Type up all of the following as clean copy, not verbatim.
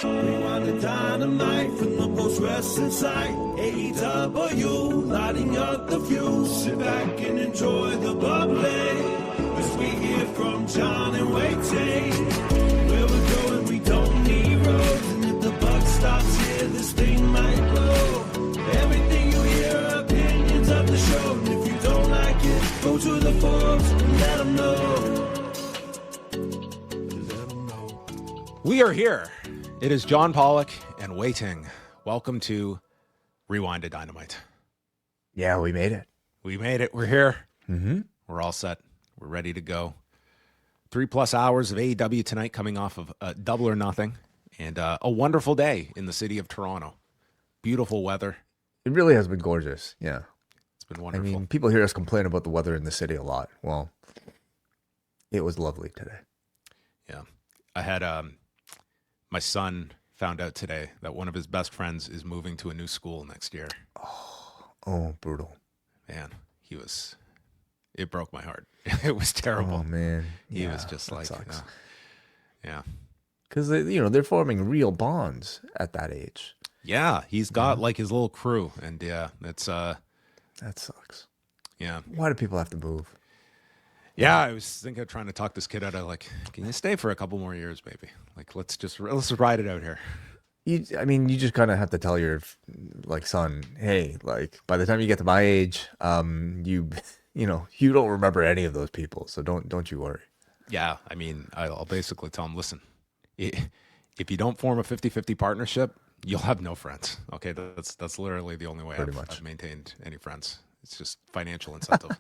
Rewind-A-Dynamite from the post-wrestling site. AEW, lighting up the fuse. Sit back and enjoy the bubbly as we hear from John and Wai Ting. Where we're going, we don't need roads. And if the buck stops here, this thing might blow. Everything you hear are opinions of the show. And if you don't like it, go to the forums and let them know. We are here. It is John Pollock and Wai Ting. Welcome to Rewind-A-Dynamite. Yeah, we made it. We made it. We're here. Mm-hmm. We're all set. We're ready to go. 3+ hours of AEW tonight, coming off of Double or Nothing, and a wonderful day in the city of Toronto. Beautiful weather. It really has been gorgeous. Yeah. It's been wonderful. I mean, people hear us complain about the weather in the city a lot. Well, it was lovely today. Yeah. I had my son found out today that one of his best friends is moving to a new school next year. Oh, brutal. Man, it broke my heart. It was terrible. Oh, man. He was just like, sucks. Yeah. Because, they're forming real bonds at that age. Yeah, he's got like his little crew, and yeah, that's That sucks. yeah. Why do people have to move? Yeah, I was thinking of trying to talk this kid out of like, can you stay for a couple more years, baby? Like, let's ride it out here. You just kind of have to tell your son, hey, like by the time you get to my age, you don't remember any of those people, so don't you worry. Yeah, I mean, I'll basically tell him, listen, if you don't form a 50-50 partnership, you'll have no friends. Okay, that's literally the only way I've maintained any friends. It's just financial incentive.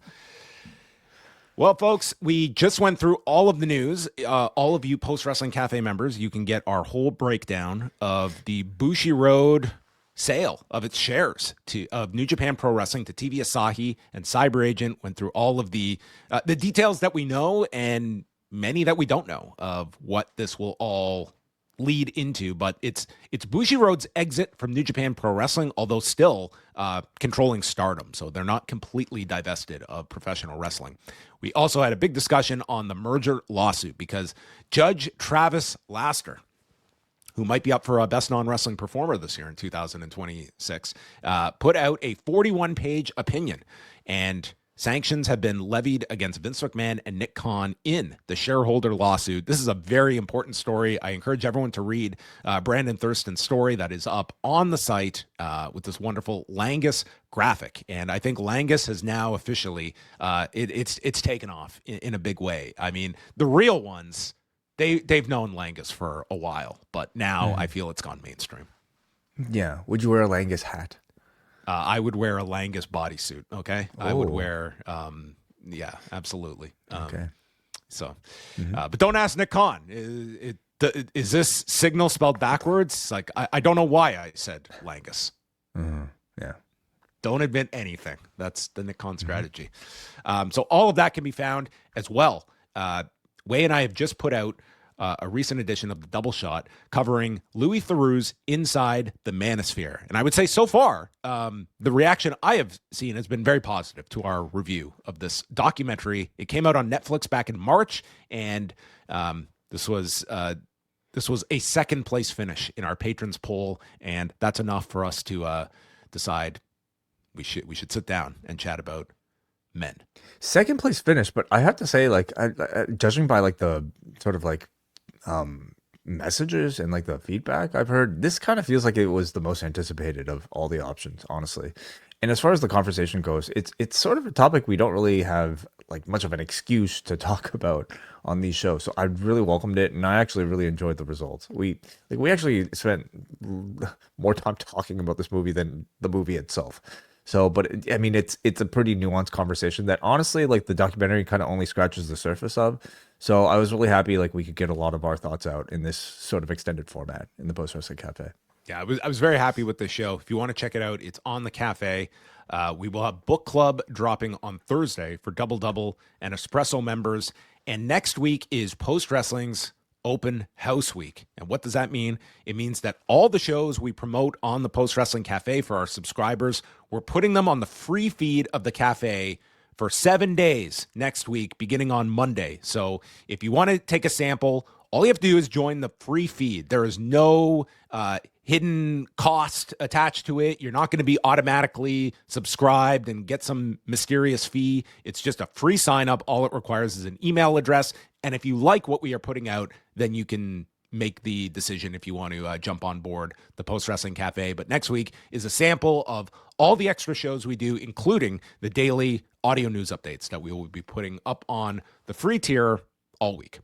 Well, folks, we just went through all of the news. All of you Post Wrestling Cafe members, you can get our whole breakdown of the Bushiroad sale of its shares of New Japan Pro Wrestling to TV-Asahi and CyberAgent. Went through all of the details that we know and many that we don't know of what this will all lead into, but it's Bushiroad's exit from New Japan Pro Wrestling, although still controlling Stardom, so they're not completely divested of professional wrestling. We also had a big discussion on the merger lawsuit because Judge Travis Laster, who might be up for a Best Non-Wrestling Performer this year in 2026, put out a 41-page opinion, and sanctions have been levied against Vince McMahon and Nick Khan in the shareholder lawsuit. This is a very important story. I encourage everyone to read Brandon Thurston's story that is up on the site with this wonderful Langus graphic. And I think Langus has now officially, it's taken off in a big way. I mean, the real ones, they've known Langus for a while, but now I feel it's gone mainstream. Yeah. Would you wear a Langus hat? I would wear a Langus bodysuit. Okay. I would wear, yeah, absolutely. Okay. So, but don't ask Nick Khan. Is this signal spelled backwards? Like, I don't know why I said Langus. Yeah. Don't admit anything. That's the Nick Khan strategy. So all of that can be found as well. Wai and I have just put out a recent edition of the Double Shot covering Louis Theroux's Inside the Manosphere. And I would say so far, the reaction I have seen has been very positive to our review of this documentary. It came out on Netflix back in March, and this was a second place finish in our patrons poll, and that's enough for us to decide we should sit down and chat about men. Second place finish, but I have to say, like, judging by like the sort of like messages and like the feedback I've heard, this kind of feels like it was the most anticipated of all the options, honestly. And as far as the conversation goes, it's sort of a topic we don't really have like much of an excuse to talk about on these shows. So I really welcomed it, and I actually really enjoyed the results. We actually spent more time talking about this movie than the movie itself. So, but I mean, it's a pretty nuanced conversation that honestly, like the documentary kind of only scratches the surface of. So I was really happy like we could get a lot of our thoughts out in this sort of extended format in the Post Wrestling Cafe. Yeah, I was very happy with this show. If you want to check it out, it's on the Café. We will have book club dropping on Thursday for Double Double and Espresso members. And next week is Post Wrestling's Open House Week. And what does that mean? It means that all the shows we promote on the Post Wrestling Cafe for our subscribers, we're putting them on the free feed of the Café for 7 days next week, beginning on Monday. So if you want to take a sample, All you have to do is join the free feed. There is no hidden cost attached to it. You're not going to be automatically subscribed and get some mysterious fee. It's just a free sign up. All it requires is an email address. And if you like what we are putting out, then you can make the decision if you want to jump on board the Post Wrestling Cafe. But next week is a sample of all the extra shows we do, including the daily audio news updates that we will be putting up on the free tier all week.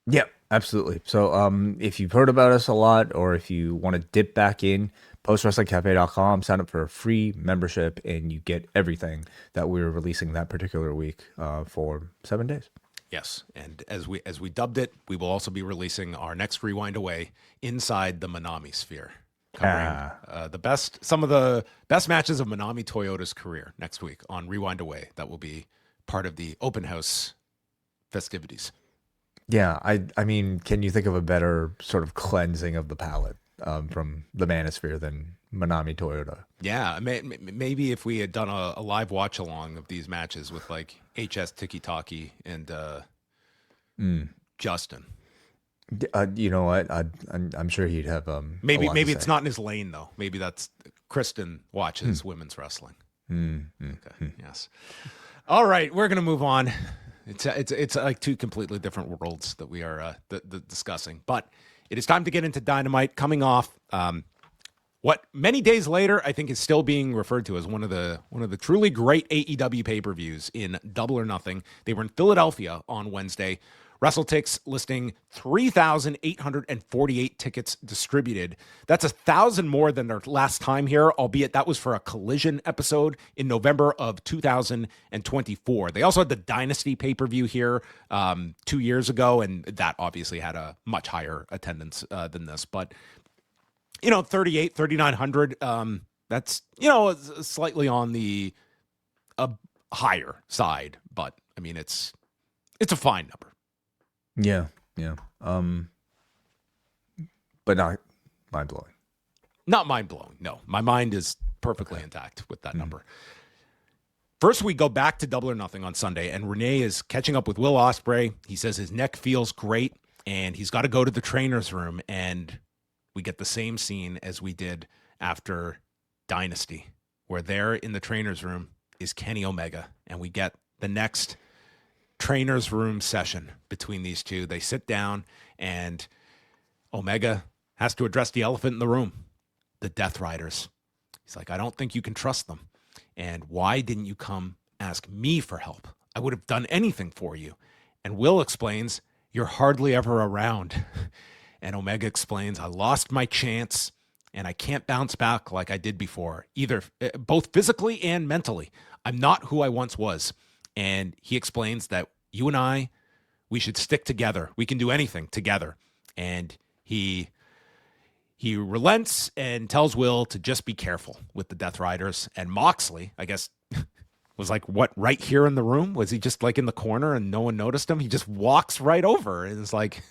Yep, absolutely. So if you've heard about us a lot, or if you want to dip back in, postwrestlingcafe.com, sign up for a free membership, and you get everything that we're releasing that particular week for 7 days. Yes, and as we dubbed it, we will also be releasing our next Rewind-A inside the Manami sphere, covering some of the best matches of Manami Toyota's career next week on Rewind-A. That will be part of the open house festivities. Yeah, I mean, can you think of a better sort of cleansing of the palate from the Manosphere than Manami Toyota? Yeah, maybe if we had done a live watch along of these matches with like HS Tiki Taki and Justin. You know what? I'm sure he'd have maybe it's not in his lane though. Maybe that's Kristen watches women's wrestling. Okay. Yes. All right, we're gonna move on. It's like two completely different worlds that we are discussing, but it is time to get into Dynamite coming off what many days later I think is still being referred to as one of the truly great AEW pay-per-views in Double or Nothing. They were in Philadelphia on Wednesday. WrestleTix listing 3,848 tickets distributed. That's 1,000 more than their last time here, albeit that was for a Collision episode in November of 2024. They also had the Dynasty pay-per-view here 2 years ago, and that obviously had a much higher attendance than this. But, 3,900, that's, slightly on the higher side. But, I mean, it's a fine number. Yeah. But not mind-blowing. Not mind-blowing, no. My mind is perfectly intact with that number. First, we go back to Double or Nothing on Sunday, and Renee is catching up with Will Ospreay. He says his neck feels great, and he's got to go to the trainer's room, and we get the same scene as we did after Dynasty, where there in the trainer's room is Kenny Omega, and we get the next trainer's room session between these two. They sit down and Omega has to address the elephant in the room, the Death Riders. He's like, I don't think you can trust them. And why didn't you come ask me for help? I would have done anything for you. And Will explains, you're hardly ever around. And Omega explains, I lost my chance and I can't bounce back like I did before, either both physically and mentally. I'm not who I once was. And he explains that you and I, we should stick together. We can do anything together. And he relents and tells Will to just be careful with the Death Riders. And Moxley, I guess, was like, what, right here in the room? Was he just like in the corner and no one noticed him? He just walks right over. And it's like,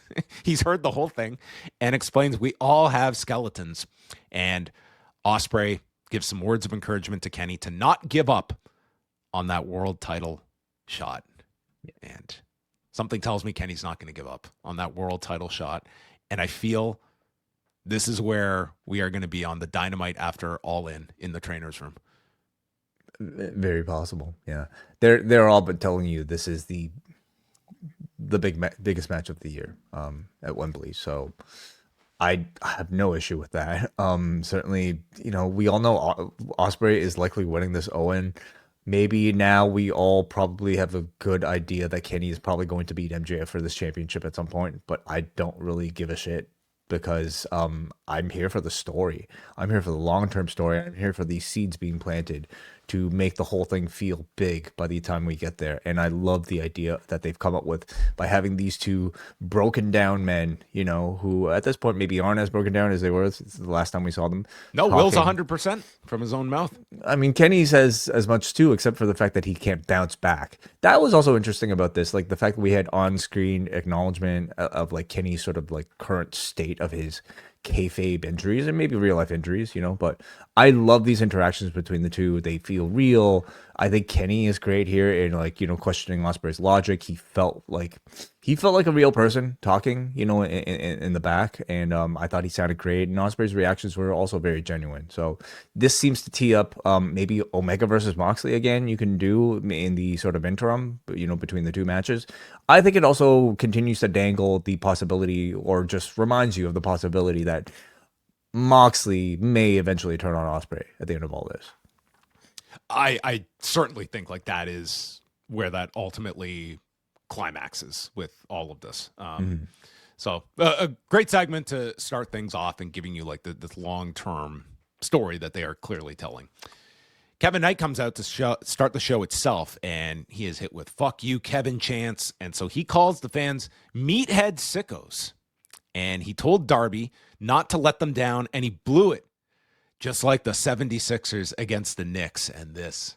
he's heard the whole thing and explains we all have skeletons. And Ospreay gives some words of encouragement to Kenny to not give up on that world title shot. And something tells me Kenny's not going to give up on that world title shot. And I feel this is where we are going to be on the Dynamite after All In the trainer's room. Very possible. Yeah. They're all but telling you this is the biggest match of the year at Wembley. So I have no issue with that. Certainly, we all know Ospreay is likely winning this Owen. Maybe now we all probably have a good idea that Kenny is probably going to beat MJF for this championship at some point, but I don't really give a shit because I'm here for the story. I'm here for the long-term story. I'm here for these seeds being planted to make the whole thing feel big by the time we get there. And I love the idea that they've come up with by having these two broken down men, who at this point maybe aren't as broken down as they were the last time we saw them. No, Will's 100% from his own mouth. I mean, Kenny says as much too, except for the fact that he can't bounce back. That was also interesting about this, like the fact that we had on-screen acknowledgement of like Kenny's sort of like current state of his kayfabe injuries and maybe real life injuries, but I love these interactions between the two. They feel real. I think Kenny is great here in questioning Ospreay's logic. He felt like a real person talking, in the back. And I thought he sounded great. And Ospreay's reactions were also very genuine. So this seems to tee up maybe Omega versus Moxley again. You can do in the sort of interim, between the two matches. I think it also continues to dangle the possibility, or just reminds you of the possibility, that Moxley may eventually turn on Ospreay at the end of all this. I certainly think that is where that ultimately climaxes with all of this. So a great segment to start things off and giving you this long-term story that they are clearly telling. Kevin Knight comes out to start the show itself, and he is hit with "fuck you, Kevin" chants. And so he calls the fans meathead sickos. And he told Darby not to let them down, and he blew it, just like the 76ers against the Knicks. And this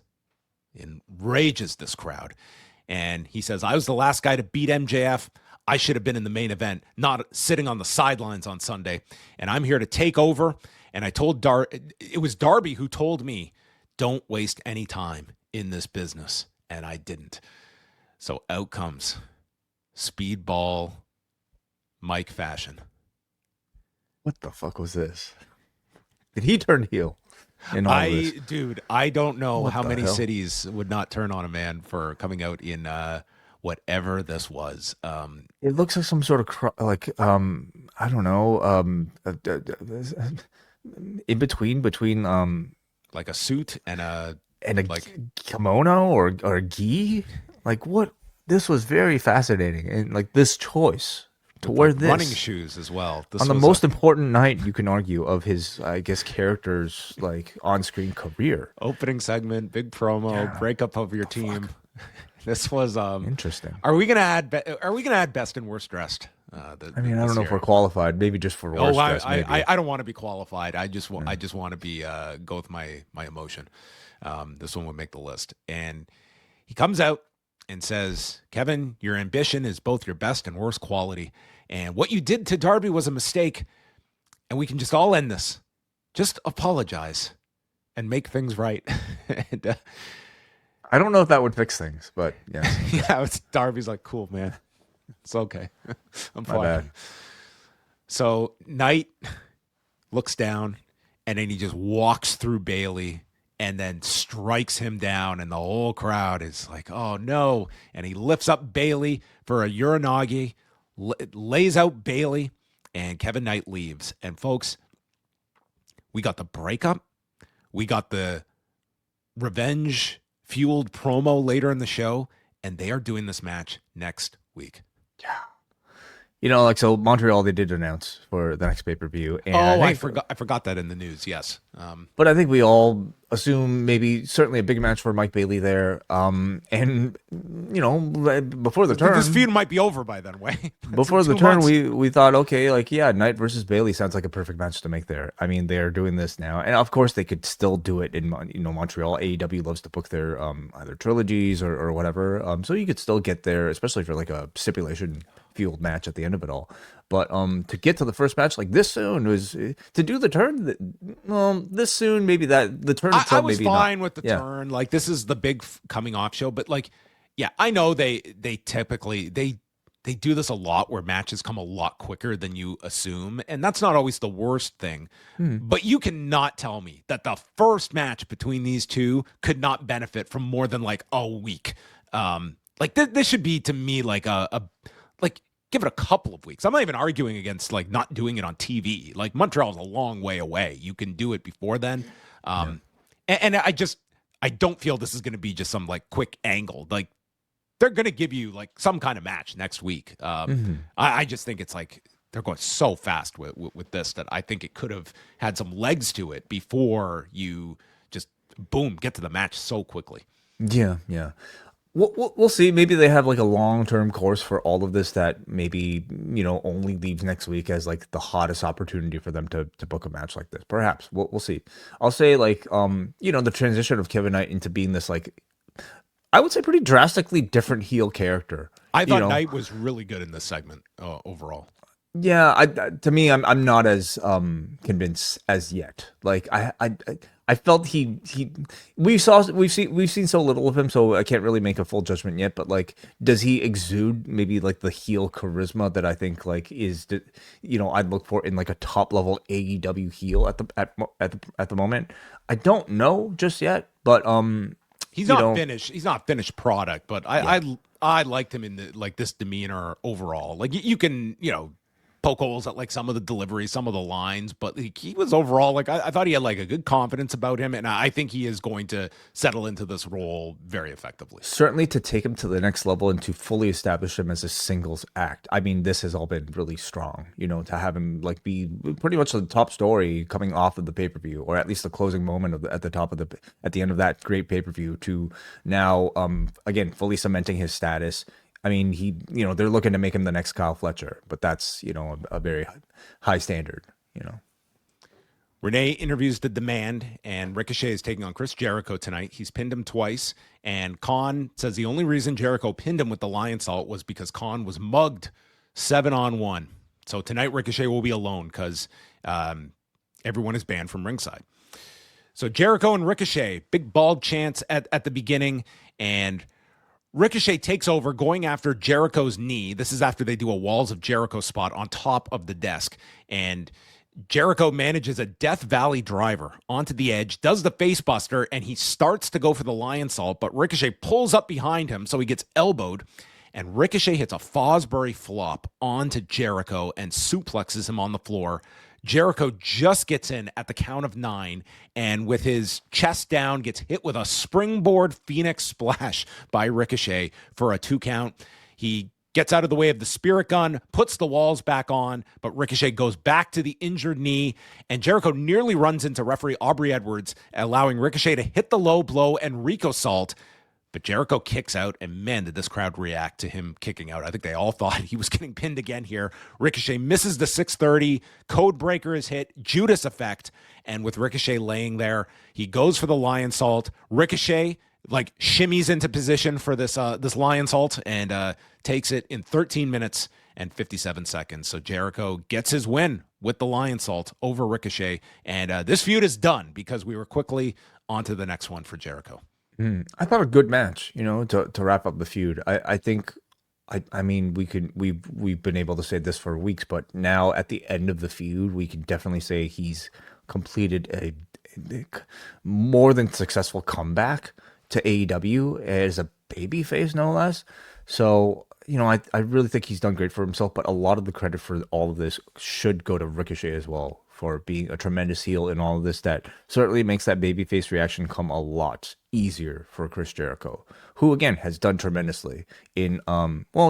enrages this crowd. And he says, "I was the last guy to beat MJF. I should have been in the main event, not sitting on the sidelines on Sunday. And I'm here to take over." And I told it was Darby who told me, "Don't waste any time in this business." And I didn't. So out comes Speedball Mike fashion. What the fuck was this? Did he turn heel in all this? Dude, I don't know how many cities would not turn on a man for coming out in whatever this was. It looks like some sort of I don't know, in between like a suit and a kimono or a gi. What? This was very fascinating, and this choice to wear this running shoes as well. This on the most important night, you can argue, of his, I guess, character's on-screen career. Opening segment, big promo, breakup of your team. This was interesting. Are we gonna add best and worst dressed? I don't know if we're qualified. Maybe just for worst dressed. I don't want to be qualified. I just want to be go with my emotion. This one would make the list. And he comes out and says, "Kevin, your ambition is both your best and worst quality. And what you did to Darby was a mistake. And we can just all end this. Just apologize and make things right." And, I don't know if that would fix things, but yes. Yeah, Darby's like, "Cool, man. It's okay. I'm fine." Bad. So Knight looks down, and then he just walks through Bailey and then strikes him down, and the whole crowd is like, "Oh no!" And he lifts up Bailey for a Uranagi, lays out Bailey, and Kevin Knight leaves. And folks, we got the breakup, we got the revenge-fueled promo later in the show, and they are doing this match next week. Yeah. So Montreal, they did announce for the next pay-per-view. And I forgot that in the news. Yes. But I think we all assume certainly a big match for Mike Bailey there. And before the turn, this feud might be over by then. Way before the turn, we thought, okay, Knight versus Bailey sounds like a perfect match to make there. I mean, they're doing this now, and of course they could still do it in Montreal. AEW loves to book their either trilogies or whatever. So you could still get there, especially for a stipulation fueled match at the end of it all. But to get to the first match this soon was to do the turn. This soon, maybe that the turn itself. I was maybe fine not. with the turn. This is the big coming off show, but I know they typically they do this a lot where matches come a lot quicker than you assume, and that's not always the worst thing. But you cannot tell me that the first match between these two could not benefit from more than a week. This should be, to me, give it a couple of weeks. I'm not even arguing against not doing it on TV. Montreal's a long way away. You can do it before then. And I don't feel this is going to be just some quick angle. They're going to give you some kind of match next week. I just think it's they're going so fast with this that I think it could have had some legs to it before you just boom, get to the match so quickly. Yeah. We'll see. Maybe they have a long-term course for all of this that maybe, only leaves next week as the hottest opportunity for them to book a match like this. Perhaps. We'll see. I'll say the transition of Kevin Knight into being this I would say pretty drastically different heel character. I thought Knight was really good in this segment overall. Yeah, to me, I'm not as convinced as yet. Like I felt he we've seen so little of him, so I can't really make a full judgment yet. But like, does he exude maybe like the heel charisma that I think like is I'd look for in like a top level AEW heel at the moment? I don't know just yet, but He's not finished. He's not finished product, but yeah. I liked him in this demeanor overall. Like you can poke holes at like some of the deliveries, some of the lines, but like, he was overall like I thought he had like a good confidence about him, and I think he is going to settle into this role very effectively. Certainly to take him to the next level and to fully establish him as a singles act. I mean, this has all been really strong, to have him like be pretty much the top story coming off of the pay-per-view, or at least the closing moment at the end of that great pay-per-view, to now again fully cementing his status. I mean, they're looking to make him the next Kyle Fletcher, but that's, a very high standard. Renee interviews The Demand, and Ricochet is taking on Chris Jericho tonight. He's pinned him twice, and Khan says the only reason Jericho pinned him with the Lion Salt was because Khan was mugged 7-on-1. So tonight Ricochet will be alone because everyone is banned from ringside. So Jericho and Ricochet, big bald chants at the beginning, and Ricochet takes over going after Jericho's knee. This is after they do a Walls of Jericho spot on top of the desk. And Jericho manages a Death Valley driver onto the edge, does the face buster, and he starts to go for the Lion Salt, but Ricochet pulls up behind him, so he gets elbowed. And Ricochet hits a Fosbury flop onto Jericho and suplexes him on the floor. Jericho just gets in at the count of 9, and with his chest down, gets hit with a springboard Phoenix splash by Ricochet for a 2 count. He gets out of the way of the spirit gun, puts the walls back on, but Ricochet goes back to the injured knee, and Jericho nearly runs into referee Aubrey Edwards, allowing Ricochet to hit the low blow and Rico Salt. But Jericho kicks out, and man, did this crowd react to him kicking out. I think they all thought he was getting pinned again here. Ricochet misses the 630. Code breaker is hit. Judas effect. And with Ricochet laying there, he goes for the Lion Salt. Ricochet like shimmies into position for this Lion Salt and takes it in 13 minutes and 57 seconds. So Jericho gets his win with the Lion Salt over Ricochet. And this feud is done because we were quickly on to the next one for Jericho. I thought a good match, to wrap up the feud. I think, I mean, we've been able to say this for weeks, but now at the end of the feud, we can definitely say he's completed a more than successful comeback to AEW as a babyface, no less. So, I really think he's done great for himself, but a lot of the credit for all of this should go to Ricochet as well, for being a tremendous heel in all of this. That certainly makes that babyface reaction come a lot easier for Chris Jericho, who again has done tremendously in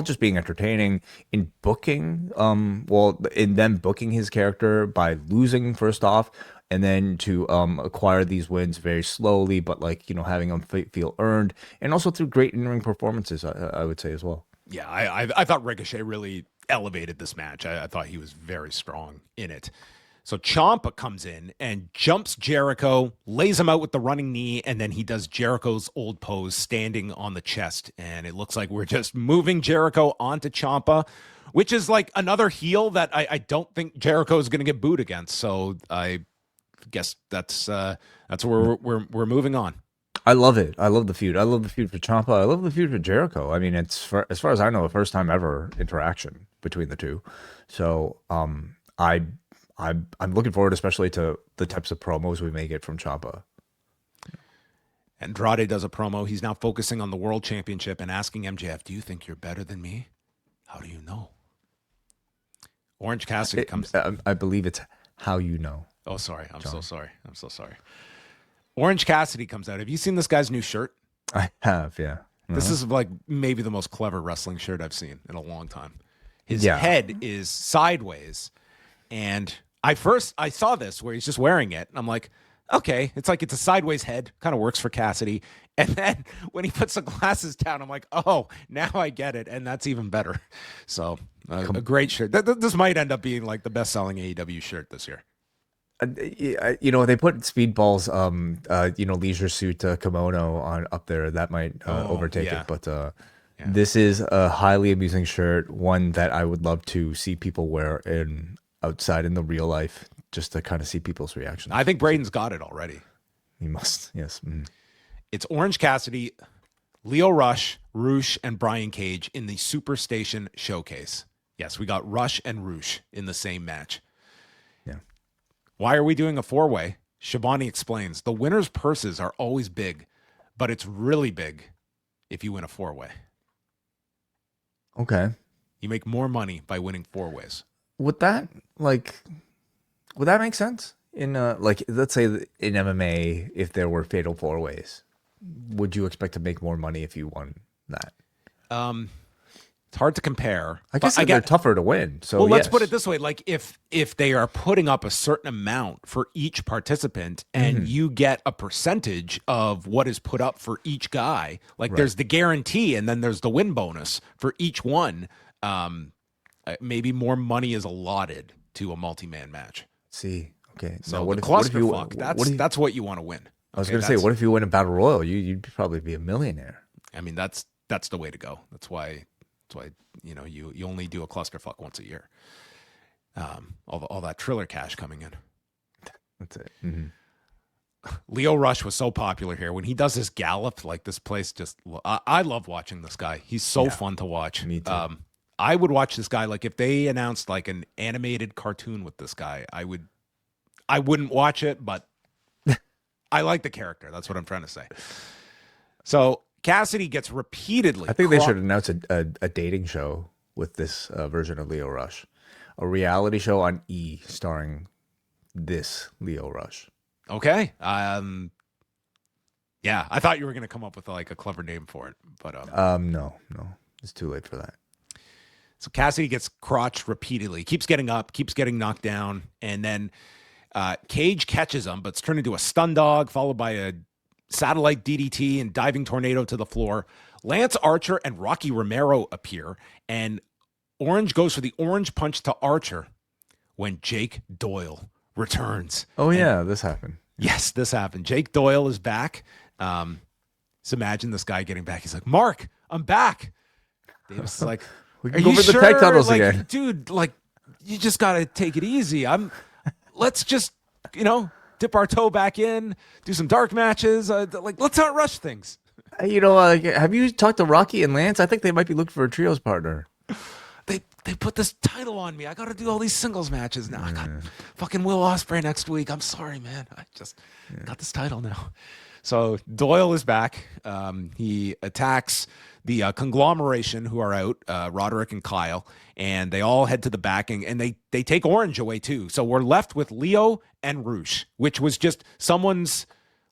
just being entertaining, in booking in them booking his character by losing first off, and then to acquire these wins very slowly, but having them feel earned, and also through great in-ring performances, I would say as well. Yeah, I thought Ricochet really elevated this match. I thought he was very strong in it. So Ciampa comes in and jumps Jericho, lays him out with the running knee, and then he does Jericho's old pose standing on the chest. And it looks like we're just moving Jericho onto Ciampa, which is like another heel that I don't think Jericho is going to get booed against. So I guess that's where we're moving on. I love it. I love the feud. I love the feud for Ciampa. I love the feud for Jericho. I mean, it's as far as I know, a first time ever interaction between the two. So I'm looking forward, especially to the types of promos we may get from Ciampa. Andrade does a promo. He's now focusing on the World Championship and asking MJF, "Do you think you're better than me? How do you know?" Orange Cassidy comes. I believe it's how you know. Oh, sorry. I'm so sorry. Orange Cassidy comes out. Have you seen this guy's new shirt? I have, yeah. This is like maybe the most clever wrestling shirt I've seen in a long time. His head is sideways, and I saw this where he's just wearing it, and I'm like, okay, it's a sideways head, kind of works for Cassidy. And then when he puts the glasses down, I'm like, oh, now I get it, and that's even better. So a great shirt. This might end up being like the best-selling AEW shirt this year. They put Speedball's leisure suit kimono on up there. That might overtake it, but This is a highly amusing shirt, one that I would love to see people wear outside in the real life, just to kind of see people's reactions. I think Braden's got it already. He must, yes. It's Orange Cassidy, Lio Rush, Roosh, and Brian Cage in the Superstation Showcase. Yes, we got Rush and Roosh in the same match. Yeah. Why are we doing a four-way? Shivani explains, the winner's purses are always big, but it's really big if you win a four-way. Okay. You make more money by winning four ways. Would that make sense? In let's say in MMA, if there were fatal four ways, would you expect to make more money if you won that? It's hard to compare. I guess they're tougher to win. So let's put it this way: like if they are putting up a certain amount for each participant, and you get a percentage of what is put up for each guy, like there's the guarantee, and then there's the win bonus for each one. Maybe more money is allotted to a multi-man match. See, okay. So the clusterfuck, that's what you want to win. I was going to say, what if you win a battle royal? You'd probably be a millionaire. I mean, that's the way to go. That's why you only do a clusterfuck once a year. All that Triller cash coming in. That's it. Lio Rush was so popular here when he does his gallop. Like this place, I love watching this guy. He's so fun to watch. Me too. I would watch this guy. Like if they announced like an animated cartoon with this guy, I wouldn't watch it, but I like the character. That's what I'm trying to say. So Cassidy gets repeatedly. I think they should announce a dating show with this version of Lio Rush, a reality show on E starring this Lio Rush. Okay. Yeah, I thought you were going to come up with like a clever name for it, but no, it's too late for that. So Cassidy gets crotched repeatedly, keeps getting up, keeps getting knocked down, and then Cage catches him, but it's turned into a stun dog, followed by a satellite DDT and diving tornado to the floor. Lance Archer and Rocky Romero appear, and Orange goes for the orange punch to Archer when Jake Doyle returns. Oh, yeah, this happened. Yes, this happened. Jake Doyle is back. So imagine this guy getting back. He's like, Mark, I'm back. Davis is like, we can go over the tag titles again. Dude, like, you just got to take it easy. Let's just, dip our toe back in, do some dark matches. Let's not rush things. Have you talked to Rocky and Lance? I think they might be looking for a trios partner. They put this title on me. I got to do all these singles matches now. I got fucking Will Ospreay next week. I'm sorry, man. I just got this title now. So Doyle is back. He attacks the conglomeration who are out, Roderick and Kyle, and they all head to the backing, and they take Orange away too. So we're left with Lio and Roosh, which was just someone's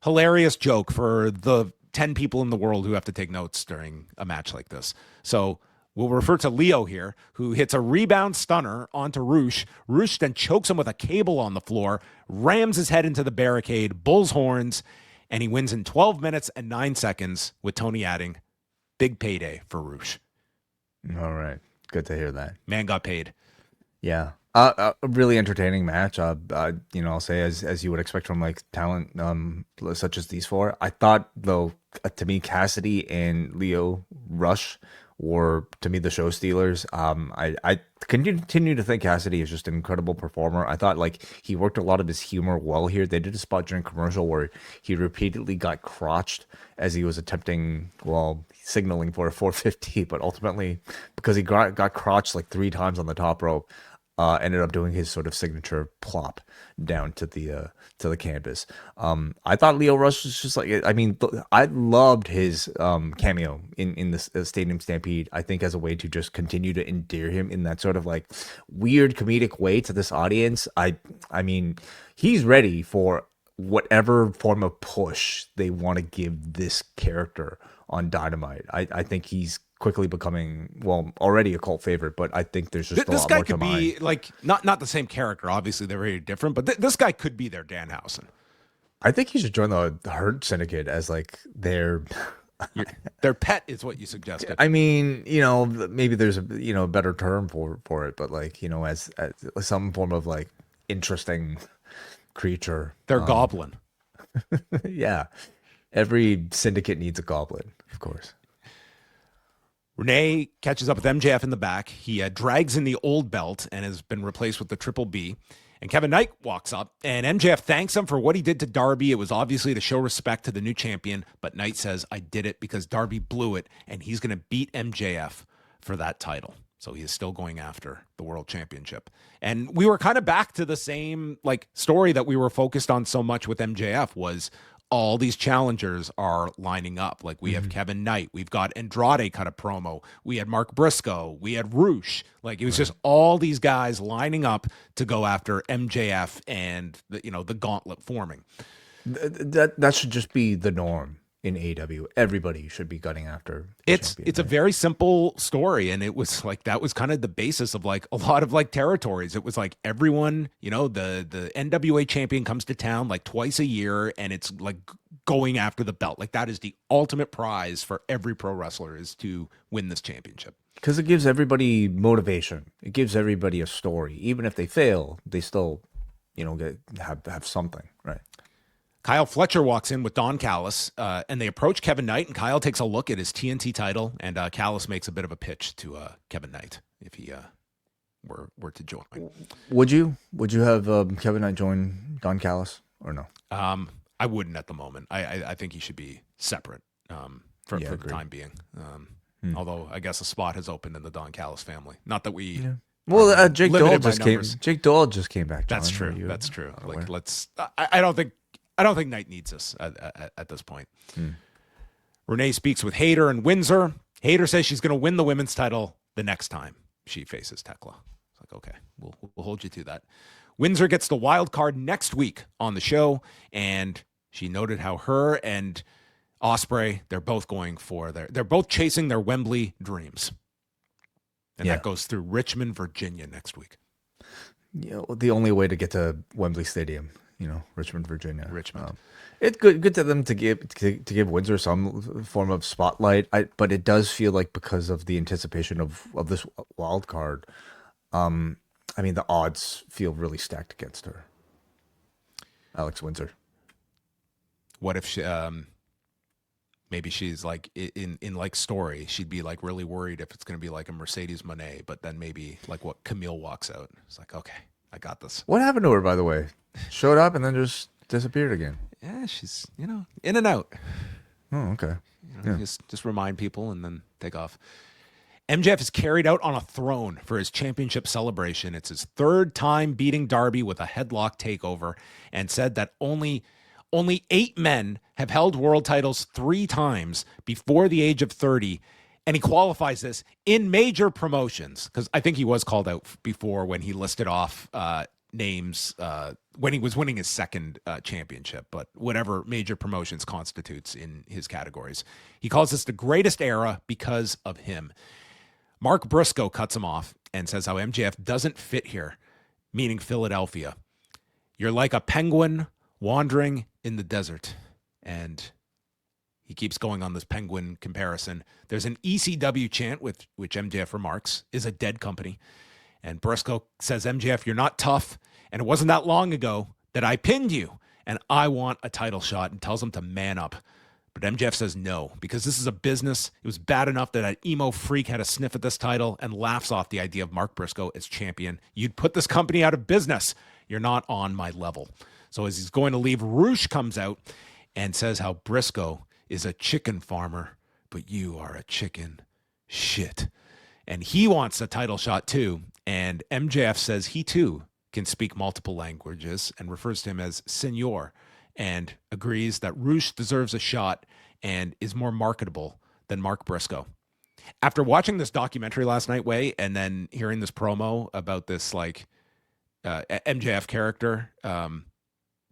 hilarious joke for the 10 people in the world who have to take notes during a match like this. So we'll refer to Lio here, who hits a rebound stunner onto Roosh. Roosh then chokes him with a cable on the floor, rams his head into the barricade, bulls horns, and he wins in 12 minutes and 9 seconds with Tony adding, big payday for Roosh. All right. Good to hear that. Man got paid. Yeah. A really entertaining match. I'll say as you would expect from like talent such as these four. I thought though, to me, Cassidy and Lio Rush were to me the show stealers. I continue to think Cassidy is just an incredible performer. I thought like he worked a lot of his humor well here. They did a spot during commercial where he repeatedly got crotched as he was attempting, signaling for a 450, but ultimately because he got crotched like 3 times on the top rope. Ended up doing his sort of signature plop down to the canvas. I thought Lio Rush was just like, I loved his cameo in the Stadium Stampede. I think as a way to just continue to endear him in that sort of like weird comedic way to this audience. I mean, he's ready for whatever form of push they want to give this character on Dynamite. I think he's quickly becoming, already a cult favorite, but I think there's just a lot more to mine. This guy could be like not the same character. Obviously, they're very different, but this guy could be their Danhausen. I think he should join the Hurt Syndicate as like their pet is what you suggested. I mean, maybe there's a better term for it, but like as some form of like interesting creature. Their goblin. Yeah, every syndicate needs a goblin, of course. Renee catches up with MJF in the back. He drags in the old belt and has been replaced with the Triple B. And Kevin Knight walks up, and MJF thanks him for what he did to Darby. It was obviously to show respect to the new champion, but Knight says, I did it because Darby blew it, and he's going to beat MJF for that title. So he is still going after the world championship. And we were kind of back to the same story that we were focused on so much with MJF was all these challengers are lining up. Like we have Kevin Knight, we've got Andrade cut a promo, we had Mark Briscoe, we had Roosh. Like it was just all these guys lining up to go after MJF and the gauntlet forming. That should just be the norm in AEW. Everybody should be gunning after it's a very simple story, and it was that was kind of the basis of a lot of territories. It was everyone, the NWA champion comes to town twice a year, and it's going after the belt. That is the ultimate prize for every pro wrestler, is to win this championship. Because it gives everybody motivation. It gives everybody a story. Even if they fail, they still, have something, right? Kyle Fletcher walks in with Don Callis, and they approach Kevin Knight, and Kyle takes a look at his TNT title, and Callis makes a bit of a pitch to Kevin Knight if he were to join. Would you have Kevin Knight join Don Callis or no? I wouldn't at the moment. I think he should be separate for the time being. Although I guess a spot has opened in the Don Callis family. Not that we. Yeah. Well, Jake Doyle just came. Jake Doyle just came back. That's true. That's true. I don't think Knight needs us at this point. Renee speaks with Hayter and Windsor. Hayter says she's going to win the women's title the next time she faces Tekla. It's okay, we'll hold you to that. Windsor gets the wild card next week on the show, and she noted how her and Ospreay, they're both chasing their Wembley dreams. And that goes through Richmond, Virginia next week. Yeah, the only way to get to Wembley Stadium. Richmond, Virginia. Richmond. It's good to them to give Windsor some form of spotlight. But it does feel like because of the anticipation of this wild card, the odds feel really stacked against her. Alex Windsor. What if she, maybe she's in story, she'd be really worried if it's going to be a Mercedes Moné, but then maybe what Camille walks out. It's okay, I got this. What happened to her, by the way? Showed up and then just disappeared again. Yeah, she's, in and out. Oh, okay. Just remind people and then take off. MJF is carried out on a throne for his championship celebration. It's his third time beating Darby with a headlock takeover, and said that only 8 men have held world titles 3 times before the age of 30. And he qualifies this in major promotions, because I think he was called out before when he listed off names when he was winning his second championship, but whatever major promotions constitutes in his categories. He calls this the greatest era because of him. Mark Briscoe cuts him off and says how MJF doesn't fit here, meaning Philadelphia. You're like a penguin wandering in the desert. And he keeps going on this penguin comparison. There's an ECW chant with which MJF remarks is a dead company. And Briscoe says, MJF, you're not tough. And it wasn't that long ago that I pinned you. And I want a title shot, and tells him to man up. But MJF says no, because this is a business. It was bad enough that an emo freak had a sniff at this title and laughs off the idea of Mark Briscoe as champion. You'd put this company out of business. You're not on my level. So as he's going to leave, Roosh comes out and says how Briscoe is a chicken farmer, but you are a chicken shit. And he wants a title shot too. And MJF says he too can speak multiple languages and refers to him as Senor, and agrees that Roosh deserves a shot and is more marketable than Mark Briscoe. After watching this documentary last night, Way, and then hearing this promo about this MJF character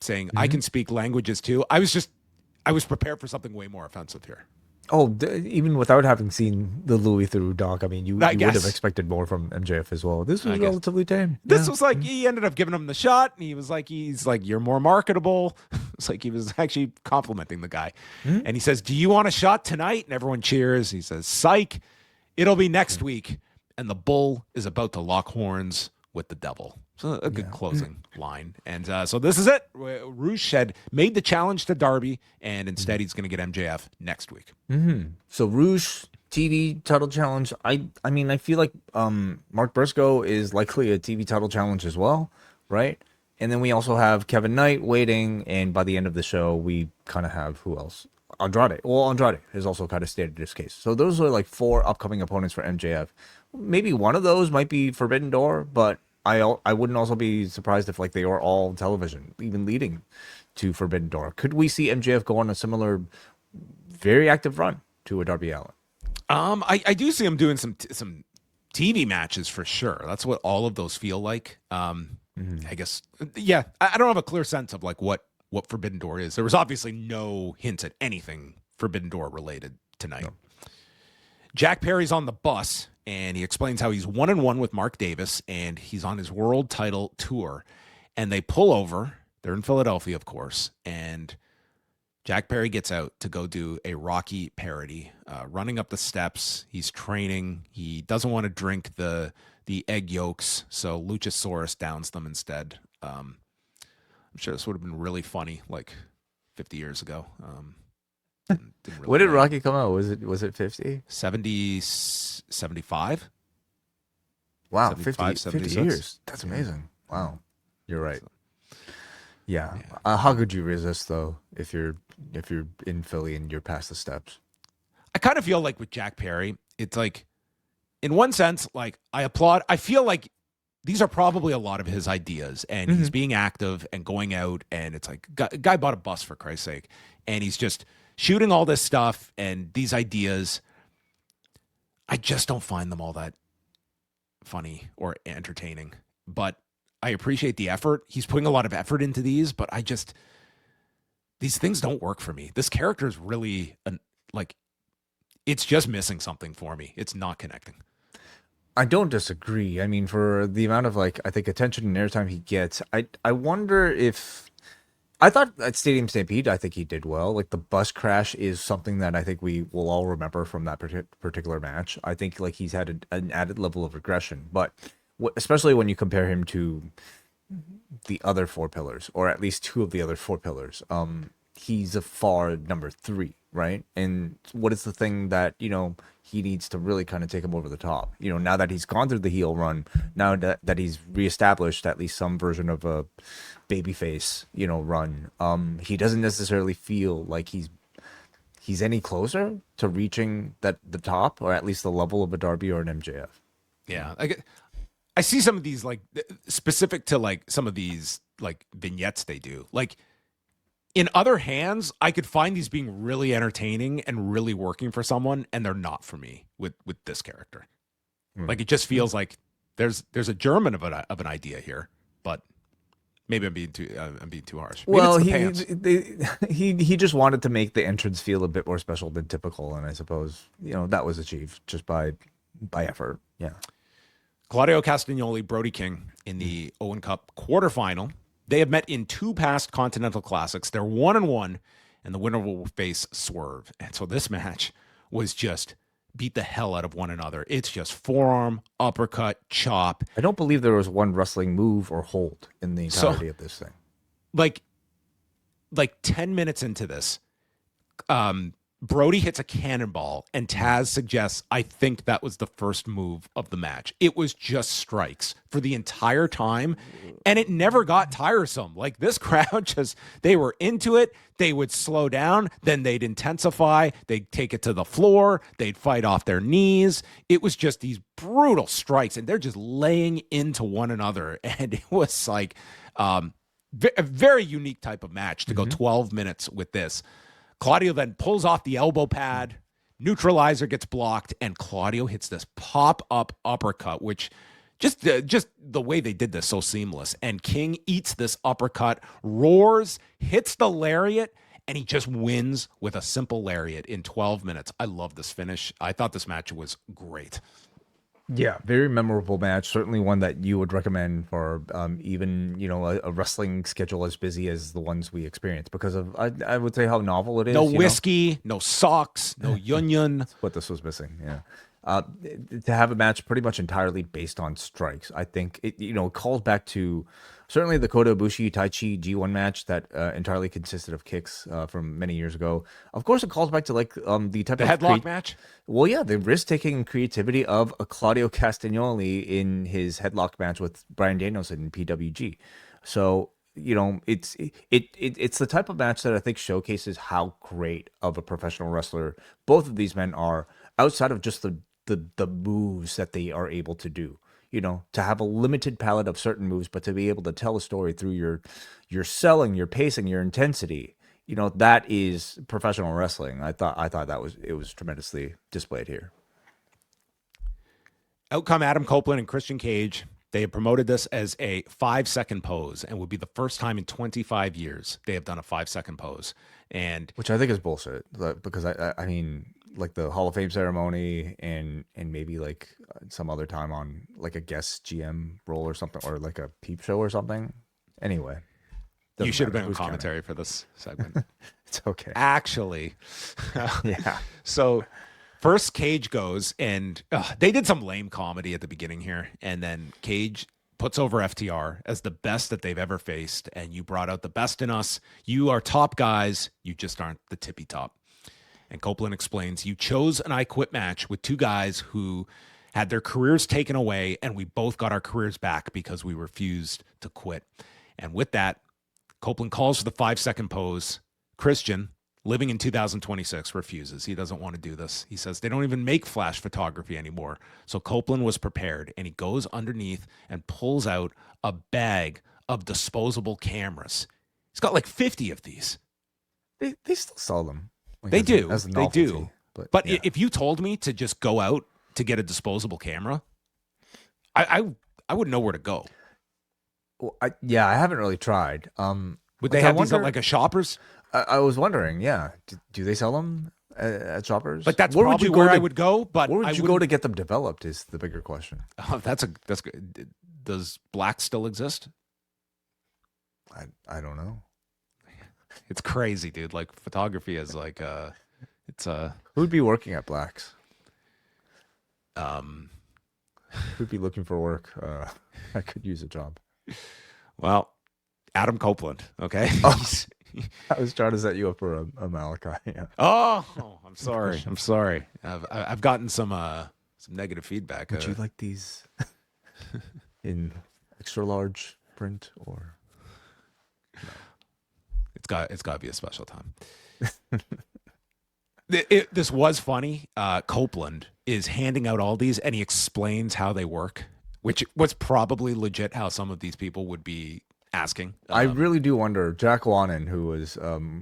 saying, I can speak languages too, I was prepared for something way more offensive here. Oh, even without having seen the Louis Theroux doc, you would have expected more from MJF as well. This was relatively tame. This was he ended up giving him the shot, and he's like, you're more marketable. It's he was actually complimenting the guy. And he says, do you want a shot tonight? And everyone cheers. He says, psych, it'll be next week. And the bull is about to lock horns with the devil. So a good closing line. And so this is it. Roosh had made the challenge to Darby, and instead he's going to get MJF next week. So Roosh TV title challenge. I mean, I feel like Mark Briscoe is likely a TV title challenge as well, right? And then we also have Kevin Knight waiting, and by the end of the show, we kind of have who else? Andrade. Well, Andrade has also kind of stated his case. So those are like 4 upcoming opponents for MJF. Maybe one of those might be Forbidden Door, but I wouldn't also be surprised if like they are all television, even leading to Forbidden Door. Could we see MJF go on a similar, very active run to a Darby Allin? I do see him doing some TV matches for sure. That's what all of those feel like. I guess, yeah. I don't have a clear sense of like what Forbidden Door is. There was obviously no hints at anything Forbidden Door related tonight. No. Jack Perry's on the bus, and he explains how he's 1-1 with Mark Davis, and he's on his world title tour. And they pull over. They're in Philadelphia, of course, and Jack Perry gets out to go do a Rocky parody, running up the steps. He's training. He doesn't want to drink the egg yolks, so Luchasaurus downs them instead. I'm sure this would have been really funny like 50 years ago. Really when did Rocky come out? Was it 50? 70, 75? Wow, 50 years. That's amazing. Wow. You're right. Yeah. How could you resist though if you're in Philly and you're past the steps? I kind of feel like with Jack Perry, it's like, in one sense, like I applaud. I feel like these are probably a lot of his ideas, and he's being active and going out, and it's like guy bought a bus for Christ's sake, and he's just shooting all this stuff and these ideas. I just don't find them all that funny or entertaining, but I appreciate the effort. He's putting a lot of effort into these, but these things don't work for me. This character is really it's just missing something for me. It's not connecting. I don't disagree. I mean, for the amount of I think attention and airtime he gets, I wonder if I thought at Stadium Stampede, I think he did well. Like the bus crash is something that I think we will all remember from that particular match. I think like he's had an added level of regression, but especially when you compare him to the other 4 pillars, or at least 2 of the other 4 pillars, he's a far number 3, right? And what is the thing that, he needs to really kind of take him over the top? Now that he's gone through the heel run, now that he's reestablished at least some version of a babyface, run, he doesn't necessarily feel like he's any closer to reaching the top, or at least the level of a Darby or an MJF. Yeah. I see some of these specific to some of these vignettes they do. In other hands, I could find these being really entertaining and really working for someone, and they're not for me with this character. It just feels like there's a German of an idea here, but maybe I'm being too harsh. Maybe well, he just wanted to make the entrance feel a bit more special than typical, and I suppose that was achieved just by effort. Yeah. Claudio Castagnoli, Brody King in the Owen Cup quarterfinal. They have met in 2 past Continental Classics. They're 1-1, and the winner will face Swerve. And so this match was just beat the hell out of one another. It's just forearm, uppercut, chop. I don't believe there was one wrestling move or hold in the entirety of this thing. Like 10 minutes into this, Brody hits a cannonball, and Taz suggests, I think that was the first move of the match. It was just strikes for the entire time, and it never got tiresome. This crowd they were into it. They would slow down, then they'd intensify. They'd take it to the floor. They'd fight off their knees. It was just these brutal strikes, and they're just laying into one another. And it was a very unique type of match to go 12 minutes with this. Claudio then pulls off the elbow pad, neutralizer gets blocked, and Claudio hits this pop-up uppercut, which just the way they did this, so seamless. And King eats this uppercut, roars, hits the lariat, and he just wins with a simple lariat in 12 minutes. I love this finish. I thought this match was great. Yeah, very memorable match. Certainly one that you would recommend for even a wrestling schedule as busy as the ones we experience, because of I would say how novel it is. No whiskey, no socks, no yun. That's what this was missing. Yeah. To have a match pretty much entirely based on strikes. I think it calls back to certainly the Kota Ibushi Taichi G1 match that entirely consisted of kicks from many years ago. Of course, it calls back to like the type of headlock match. Well, yeah, the risk-taking creativity of a Claudio Castagnoli in his headlock match with Bryan Danielson in PWG. So it's the type of match that I think showcases how great of a professional wrestler both of these men are, outside of just the moves that they are able to do. To have a limited palette of certain moves, but to be able to tell a story through your selling, your pacing, your intensity, that is professional wrestling. I thought it was tremendously displayed here. Outcome: Adam Copeland and Christian Cage. They have promoted this as a 5-second pose, and would be the first time in 25 years they have done a 5-second pose. And which I think is bullshit, because I mean, like the Hall of Fame ceremony and maybe like some other time on like a guest GM role or something, or like a peep show or something. Anyway, you should have been on commentary for this segment. It's okay. Actually, yeah. So first Cage goes, and they did some lame comedy at the beginning here, and then Cage puts over FTR as the best that they've ever faced, and you brought out the best in us. You are top guys. You just aren't the tippy top. And Copeland explains, you chose an I Quit match with two guys who had their careers taken away, and we both got our careers back because we refused to quit. And with that, Copeland calls for the 5-second pose. Christian, living in 2026, refuses. He doesn't want to do this. He says they don't even make flash photography anymore. So Copeland was prepared, and he goes underneath and pulls out a bag of disposable cameras. He's got like 50 of these. They still sell them. Like they do. They do. But yeah. If you told me to just go out to get a disposable camera, I wouldn't know where to go. Well, I haven't really tried. Would they have these at like a Shoppers? I was wondering, yeah. Do they sell them at Shoppers? Like that's probably where I would go. But where would you go to get them developed? Is the bigger question. Oh, that's good. Does Black still exist? I don't know. It's crazy, dude. Like photography is like who'd be working at Black's? Who'd be looking for work? I could use a job. Well, Adam Copeland. Okay. I was trying to set you up for a Malachi. Yeah. Oh, I'm sorry. I'm sorry. I've gotten some negative feedback. Would you like these in extra large print or? No. It's got to be a special time. This was funny. Copeland is handing out all these, and he explains how they work, which was probably legit how some of these people would be asking. I really do wonder. Jack Wannon, who was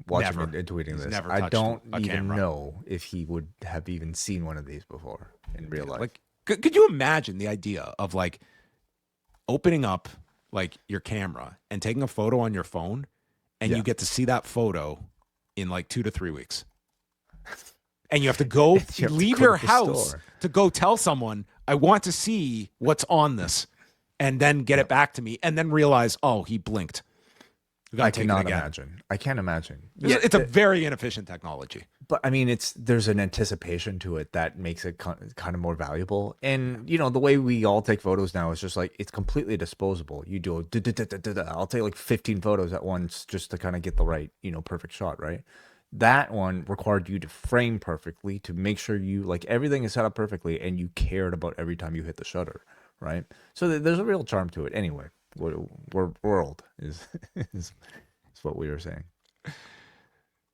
watching and tweeting this, I don't even know if he would have even seen one of these before in real life. Like, could you imagine the idea of like opening up like your camera and taking a photo on your phone? And you get to see that photo in like 2 to 3 weeks. And you have to go leave your house to go tell someone, I want to see what's on this. And then get it back to me. And then realize, oh, he blinked. I cannot imagine. I can't imagine. It's a very inefficient technology. But I mean, there's an anticipation to it that makes it kind of more valuable. And the way we all take photos now is just like it's completely disposable. You do I'll take like 15 photos at once just to kind of get the right perfect shot, right? That one required you to frame perfectly to make sure you like everything is set up perfectly and you cared about every time you hit the shutter, right? So there's a real charm to it. Anyway. World is what we were saying.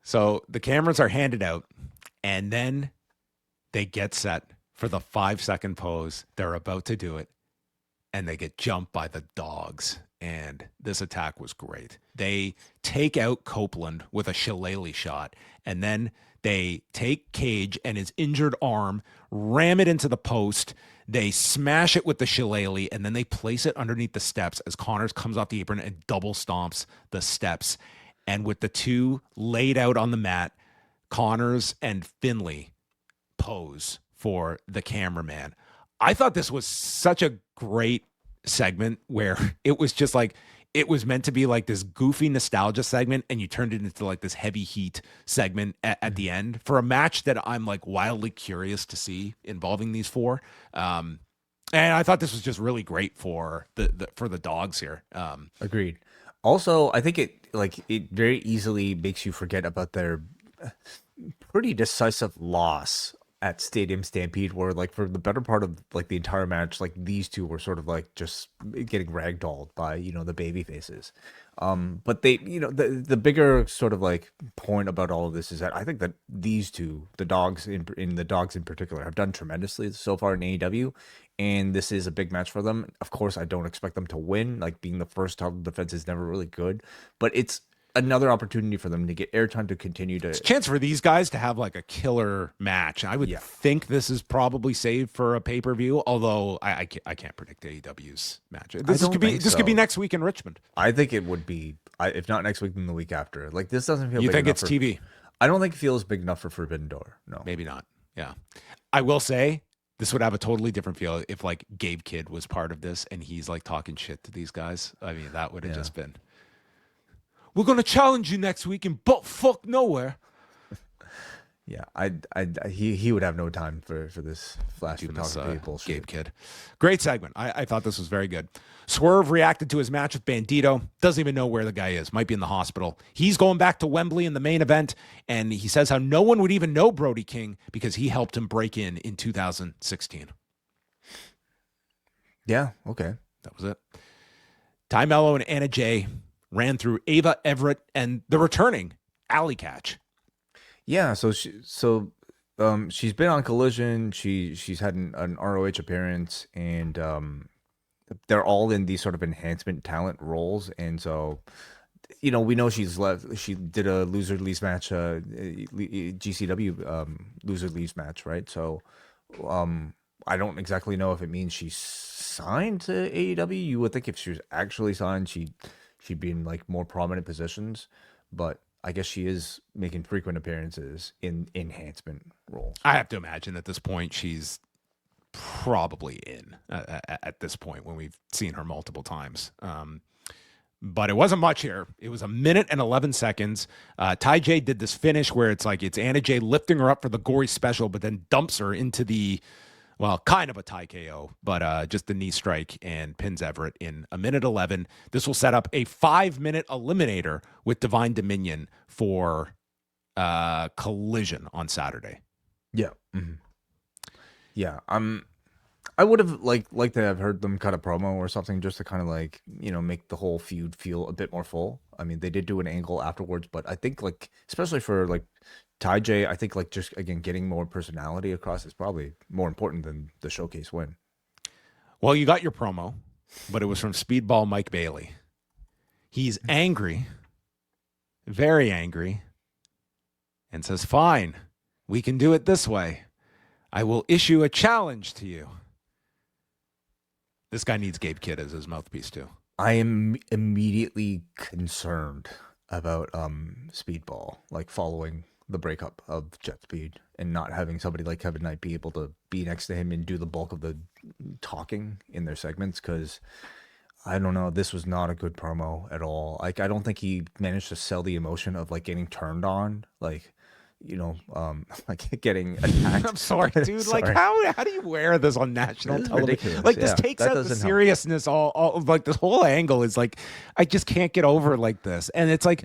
So the cameras are handed out, and then they get set for the 5-second pose. They're about to do it, and they get jumped by the dogs. And this attack was great. They take out Copeland with a shillelagh shot, and then they take Cage and his injured arm, ram it into the post. They smash it with the shillelagh, and then they place it underneath the steps as Connors comes off the apron and double stomps the steps. And with the two laid out on the mat, Connors and Finlay pose for the cameraman. I thought this was such a great segment where it was just like, it was meant to be like this goofy nostalgia segment, and you turned it into like this heavy heat segment at the end for a match that I'm like wildly curious to see involving these four. And I thought this was just really great for the dogs here. Agreed. Also, I think it very easily makes you forget about their pretty decisive loss at Stadium Stampede, where like for the better part of like the entire match, like these two were sort of like just getting ragdolled by, you know, the baby faces. But they, you know, the bigger sort of like point about all of this is that I think that these two, the dogs in the dogs in particular, have done tremendously so far in AEW, and this is a big match for them. Of course, I don't expect them to win. Like being the first title defense is never really good, but it's another opportunity for them to get airtime to continue to. It's a chance for these guys to have like a killer match. I would think this is probably saved for a pay-per-view, although I can't predict AEW's match. This could be next week in Richmond. I think it would be, if not next week, then the week after. Like this doesn't feel. You think it's TV? I don't think it feels big enough for Forbidden Door. No, maybe not. Yeah, I will say this would have a totally different feel if like Gabe Kidd was part of this and he's like talking shit to these guys. I mean, that would have just been. We're gonna challenge you next week in butt fuck nowhere. Yeah, he would have no time for this flash photography bullshit. Gabe Kidd. Great segment. I thought this was very good. Swerve reacted to his match with Bandito. Doesn't even know where the guy is. Might be in the hospital. He's going back to Wembley in the main event, and he says how no one would even know Brody King because he helped him break in 2016. Yeah, okay. That was it. Ty Mello and Anna Jay ran through Ava Everett and the returning Alley Catch. Yeah, so she's been on Collision. She's had an ROH appearance, and they're all in these sort of enhancement talent roles. And so, you know, we know she's left. She did a loser leaves match, GCW loser leaves match, right? So, I don't exactly know if it means she's signed to AEW. You would think if she was actually signed, she'd be in like more prominent positions, but I guess she is making frequent appearances in enhancement roles. I have to imagine at this point she's probably in at this point when we've seen her multiple times. But it wasn't much here. It was 1 minute and 11 seconds. Ty J did this finish where it's like it's Anna Jay lifting her up for the gory special, but then dumps her into the, well, kind of a tie KO, but just the knee strike and pins Everett in 1 minute 11. This will set up a 5-minute eliminator with Divine Dominion for Collision on Saturday. Yeah. Mm-hmm. Yeah. I would have liked to have heard them cut a promo or something just to kind of like, you know, make the whole feud feel a bit more full. I mean, they did do an angle afterwards, but I think like, especially for like Ty J, I think like just again getting more personality across is probably more important than the showcase win. Well, you got your promo, but it was from Speedball Mike Bailey. He's angry, very angry, and says, "Fine, we can do it this way. I will issue a challenge to you." This guy needs Gabe Kidd as his mouthpiece too. I am immediately concerned about Speedball, like following the breakup of Jet Speed and not having somebody like Kevin Knight be able to be next to him and do the bulk of the talking in their segments, because I don't know, this was not a good promo at all. Like I don't think he managed to sell the emotion of like getting turned on, like, you know, like getting attacked. I'm sorry, dude. Sorry. Like how do you wear this on national television? Ridiculous. Like this takes out the seriousness. All like this whole angle is like, I just can't get over like this, and it's like,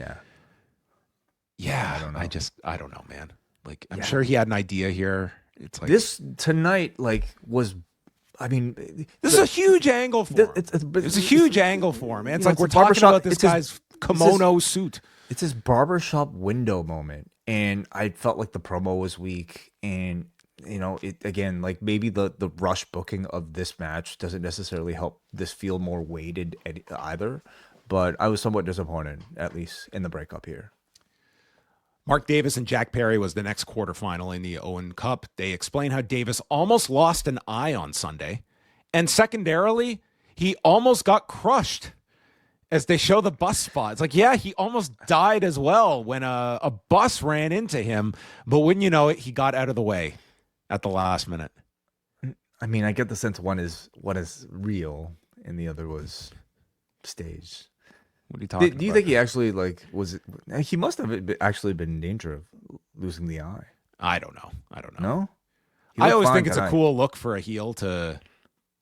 yeah, I don't know. I don't know, man. Like I'm sure he had an idea here. It's like this tonight, like was. I mean, this is a huge angle for him. It's a huge angle for him. It's like we're talking about this guy's kimono suit. It's his barbershop window moment. And I felt like the promo was weak. And, you know, it again, like maybe the rush booking of this match doesn't necessarily help this feel more weighted either. But I was somewhat disappointed, at least in the breakup here. Mark Davis and Jack Perry was the next quarterfinal in the Owen Cup. They explain how Davis almost lost an eye on Sunday. And secondarily, he almost got crushed as they show the bus spot. It's like, yeah, he almost died as well when a bus ran into him. But wouldn't you know it, he got out of the way at the last minute. I mean, I get the sense one is real and the other was staged. What are you talking about? Do you think he actually like he must have actually been in danger of losing the eye? I don't know. No? I always think it's a cool look for a heel to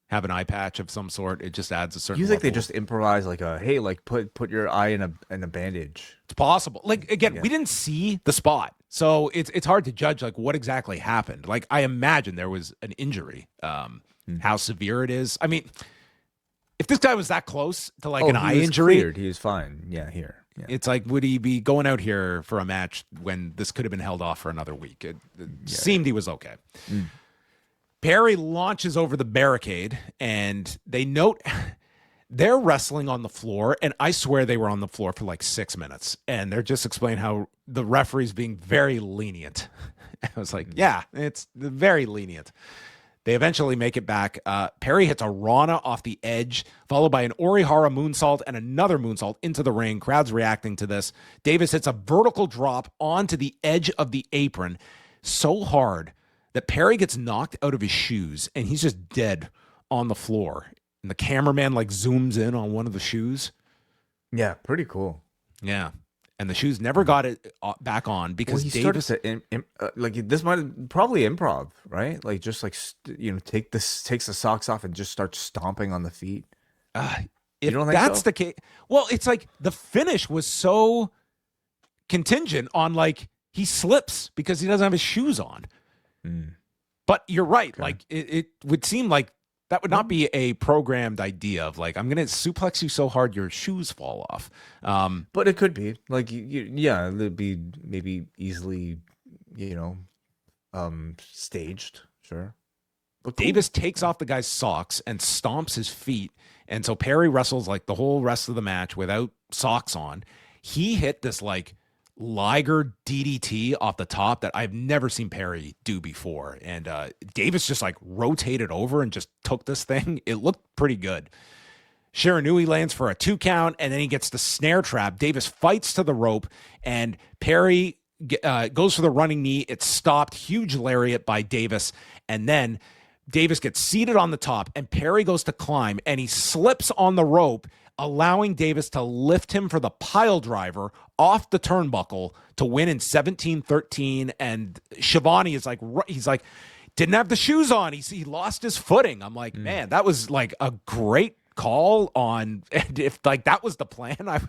have an eye patch of some sort. It just adds a certain. You think they just improvise like hey, like put your eye in a bandage? It's possible. Like again, we didn't see the spot, so it's hard to judge like what exactly happened. Like I imagine there was an injury. How severe it is. I mean, if this guy was that close to like an eye injury, he was fine. Yeah, here. Yeah. It's like, would he be going out here for a match when this could have been held off for another week? It seemed he was okay. Perry launches over the barricade, and they note they're wrestling on the floor, and I swear they were on the floor for like 6 minutes, and they're just explaining how the referee's being very lenient. I was like, yeah, it's very lenient. They eventually make it back. Perry hits a Rana off the edge, followed by an Orihara moonsault and another moonsault into the ring. Crowd's reacting to this. Davis hits a vertical drop onto the edge of the apron so hard that Perry gets knocked out of his shoes, and he's just dead on the floor. And the cameraman like zooms in on one of the shoes. Yeah, pretty cool. Yeah. And the shoes never got it back on because Davis like this might probably improv, right? Like just like takes the socks off and just starts stomping on the feet. If you don't think that's the case, well, it's like the finish was so contingent on like he slips because he doesn't have his shoes on. But you're right. Okay. Like it would seem like that would not be a programmed idea of like, I'm going to suplex you so hard your shoes fall off. But it could be like, it'd be maybe easily, staged. Sure. But Davis takes off the guy's socks and stomps his feet. And so Perry wrestles like the whole rest of the match without socks on. He hit this like Liger DDT off the top that I've never seen Perry do before. And Davis just like rotated over and just took this thing. It looked pretty good. Shiranui lands for a 2 count, and then he gets the snare trap. Davis fights to the rope, and Perry goes for the running knee. It's stopped. Huge lariat by Davis. And then Davis gets seated on the top, and Perry goes to climb, and he slips on the rope, allowing Davis to lift him for the pile driver off the turnbuckle to win in 17-13. And Shivani is like, he's like, didn't have the shoes on. He lost his footing. I'm like, man, that was like a great call on. And if like that was the plan, I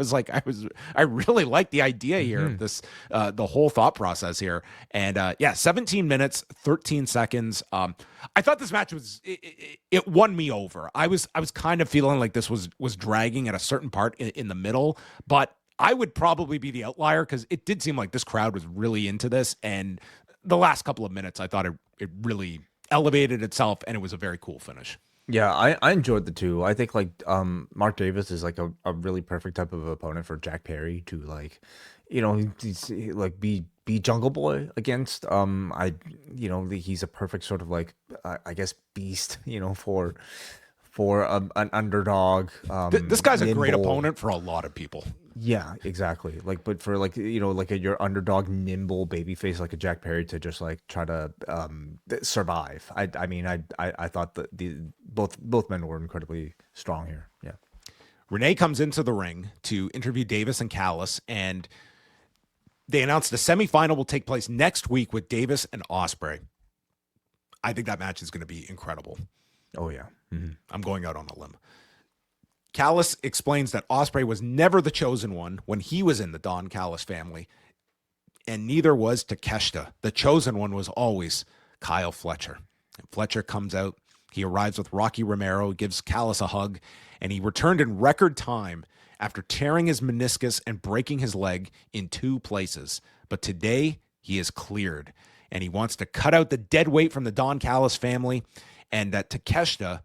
really like the idea here of this, the whole thought process here. And 17 minutes, 13 seconds. I thought this match was, it won me over. I was kind of feeling like this was dragging at a certain part in the middle, but I would probably be the outlier because it did seem like this crowd was really into this. And the last couple of minutes, I thought it really elevated itself, and it was a very cool finish. Yeah, I enjoyed the two. I think like Mark Davis is like a really perfect type of opponent for Jack Perry to like, he's like be Jungle Boy against. He's a perfect sort of like I guess beast, for an underdog. This guy's a great opponent for a lot of people. Yeah, exactly. Like, but for like your underdog, nimble babyface like a Jack Perry to just like try to survive. I thought that both men were incredibly strong here. Yeah. Renee comes into the ring to interview Davis and Callis, and they announced the semifinal will take place next week with Davis and Ospreay. I think that match is going to be incredible. Oh yeah. Mm-hmm. I'm going out on a limb. Callis explains that Ospreay was never the chosen one when he was in the Don Callis family, and neither was Takeshita. The chosen one was always Kyle Fletcher. And Fletcher comes out. He arrives with Rocky Romero, gives Callis a hug, and he returned in record time after tearing his meniscus and breaking his leg in 2 places. But today, he is cleared, and he wants to cut out the dead weight from the Don Callis family, and that Takeshita,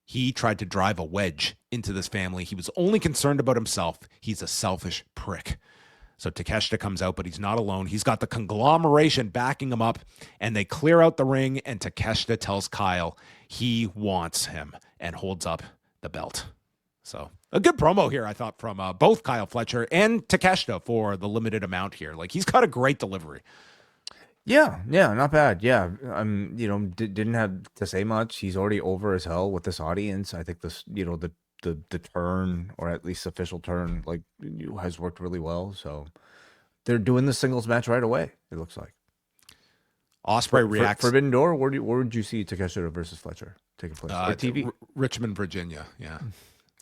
he tried to drive a wedge into this family. He was only concerned about himself. He's a selfish prick. So Takeshita comes out, but he's not alone. He's got the conglomeration backing him up, and they clear out the ring, and Takeshita tells Kyle he wants him and holds up the belt. So a good promo here, I thought, from both Kyle Fletcher and Takeshita for the limited amount here. Like, he's got a great delivery. Yeah, not bad. Yeah, didn't have to say much. He's already over as hell with this audience. I think this, the the turn, or at least official turn, like has worked really well. So they're doing the singles match right away. It looks like. Ospreay reacts. Forbidden Door. Where would you see Takeshita versus Fletcher taking place? TV? Richmond, Virginia. Yeah.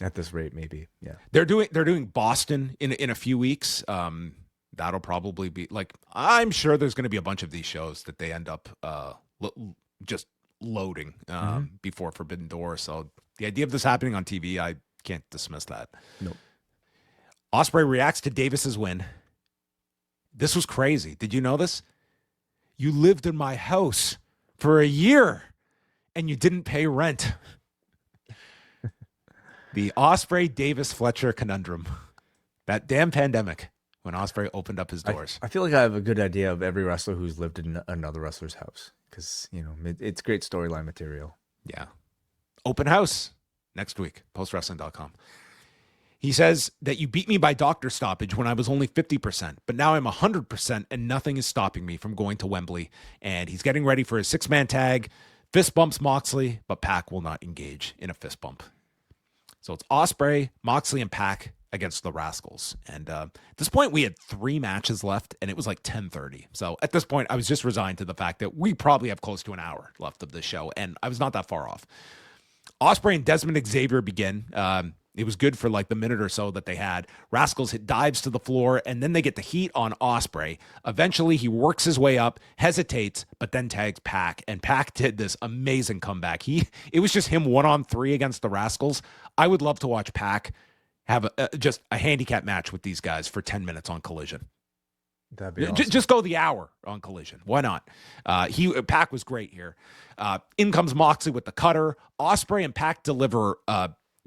At this rate, maybe. Yeah. They're doing Boston in a few weeks. That'll probably be like, I'm sure there's going to be a bunch of these shows that they end up just loading before Forbidden Door. So the idea of this happening on TV, I can't dismiss that. Nope. Ospreay reacts to Davis's win. This was crazy. Did you know this? You lived in my house for a year and you didn't pay rent. The Ospreay Davis Fletcher conundrum. That damn pandemic when Ospreay opened up his doors. I feel like I have a good idea of every wrestler who's lived in another wrestler's house, because it's great storyline material. Yeah. Open house next week, postwrestling.com. He says that you beat me by doctor stoppage when I was only 50%, but now I'm 100% and nothing is stopping me from going to Wembley. And he's getting ready for his 6-man tag. Fist bumps Moxley, but Pac will not engage in a fist bump. So it's Ospreay, Moxley, and Pac against the Rascals. And at this point, we had 3 matches left, and it was like 10:30. So at this point, I was just resigned to the fact that we probably have close to an hour left of the show, and I was not that far off. Ospreay and Desmond Xavier begin. It was good for like the minute or so that they had. Rascals hit dives to the floor, and then they get the heat on Ospreay. Eventually, he works his way up, hesitates, but then tags Pac, and Pac did this amazing comeback. It was just him 1-on-3 against the Rascals. I would love to watch Pac have just a handicap match with these guys for 10 minutes on Collision. That'd be awesome. Just go the hour on Collision. Why not? Pac was great here. In comes Moxley with the cutter. Ospreay and Pac deliver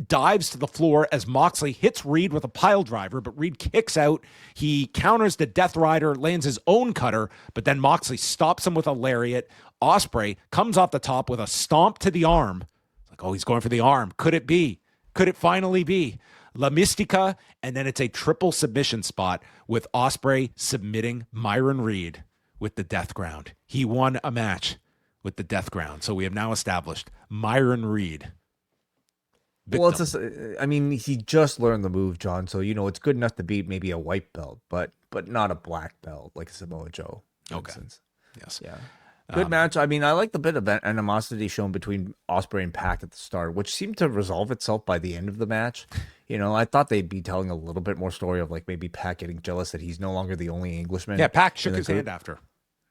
dives to the floor as Moxley hits Reed with a pile driver, but Reed kicks out. He counters the Death Rider, lands his own cutter, but then Moxley stops him with a lariat. Ospreay comes off the top with a stomp to the arm. It's like, oh, he's going for the arm. Could it be? Could it finally be? La Mystica, and then it's a triple submission spot with Ospreay submitting Myron Reed with the Death Ground. He won a match with the Death Ground, so we have now established Myron Reed. Victim. Well, he just learned the move, John. So it's good enough to beat maybe a white belt, but not a black belt like Samoa Joe. For instance. Yes. Yeah. Good match. I like the bit of animosity shown between Ospreay and Pac at the start, which seemed to resolve itself by the end of the match. I thought they'd be telling a little bit more story of like maybe Pac getting jealous that he's no longer the only Englishman. Yeah, Pac shook his hand after.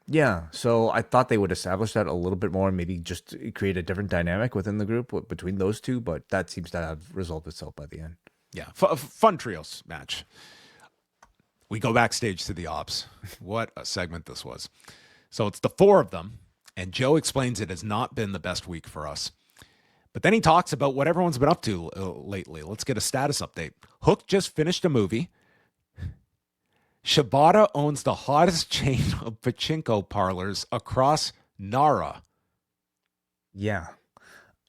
Yeah, so I thought they would establish that a little bit more and maybe just create a different dynamic within the group between those two, but that seems to have resolved itself by the end. Yeah, fun trios match. We go backstage to the Ops. What a segment this was. So it's the 4 of them, and Joe explains it has not been the best week for us. But then he talks about what everyone's been up to lately. Let's get a status update. Hook just finished a movie. Shibata owns the hottest chain of pachinko parlors across Nara. Yeah.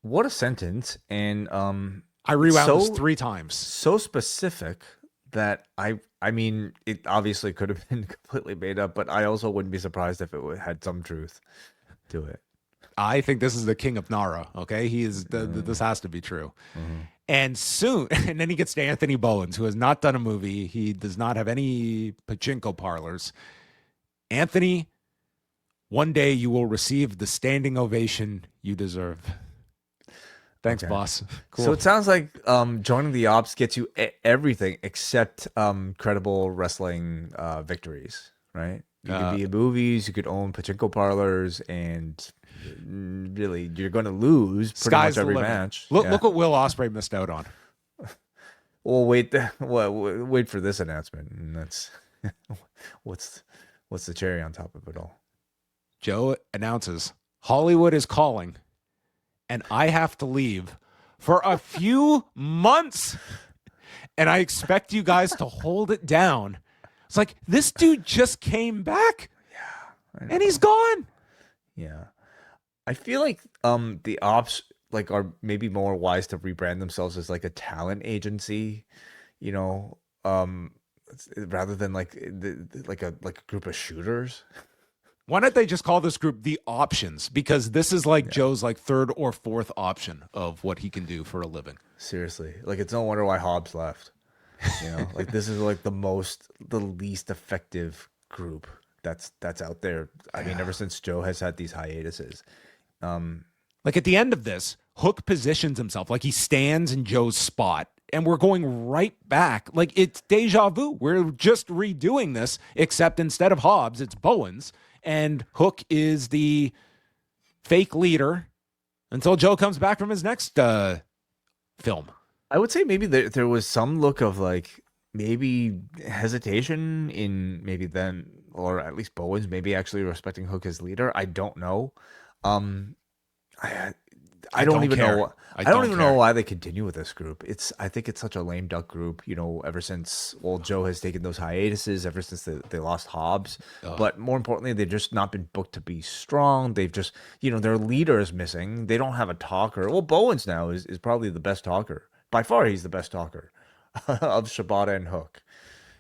What a sentence. And I rewound this 3 times. So specific that it obviously could have been completely made up, but I also wouldn't be surprised if it had some truth to it. I think this is the king of Nara, okay? He is this has to be true. Mm-hmm. And soon, and then he gets to Anthony Bowens, who has not done a movie. He does not have any pachinko parlors. Anthony, one day you will receive the standing ovation you deserve. Thanks, boss. Cool. So it sounds like joining the Ops gets you everything except credible wrestling victories, right? You could be in movies, you could own pachinko parlors, and really, you're going to lose pretty much every match. Look what Will Ospreay missed out on. Well, wait for this announcement, and that's what's the cherry on top of it all. Joe announces Hollywood is calling, and I have to leave for a few months, and I expect you guys to hold it down. It's like, this dude just came back, and he's gone. Yeah. I feel like the Ops are maybe more wise to rebrand themselves as like a talent agency, rather than like a group of shooters. Why don't they just call this group the options? Because this is like Joe's like third or fourth option of what he can do for a living. Seriously. Like, it's no wonder why Hobbs left. You know, like, this is like the least effective group that's out there. I mean, ever since Joe has had these hiatuses. Like, at the end of this, Hook positions himself like he stands in Joe's spot, and we're going right back. Like, it's deja vu. We're just redoing this, except instead of Hobbs, it's Bowens. And Hook is the fake leader until Joe comes back from his next film. I would say maybe there was some look of like maybe hesitation in maybe then, or at least Bowens maybe actually respecting Hook as leader. I don't know. I don't even know. I don't even know why they continue with this group. I think it's such a lame duck group, you know, ever since, well, Joe has taken those hiatuses ever since they lost Hobbs. But more importantly, they've just not been booked to be strong. They've just, you know, their leader is missing. They don't have a talker. Well, Bowens now is probably the best talker. By far, he's the best talker of Shibata and Hook.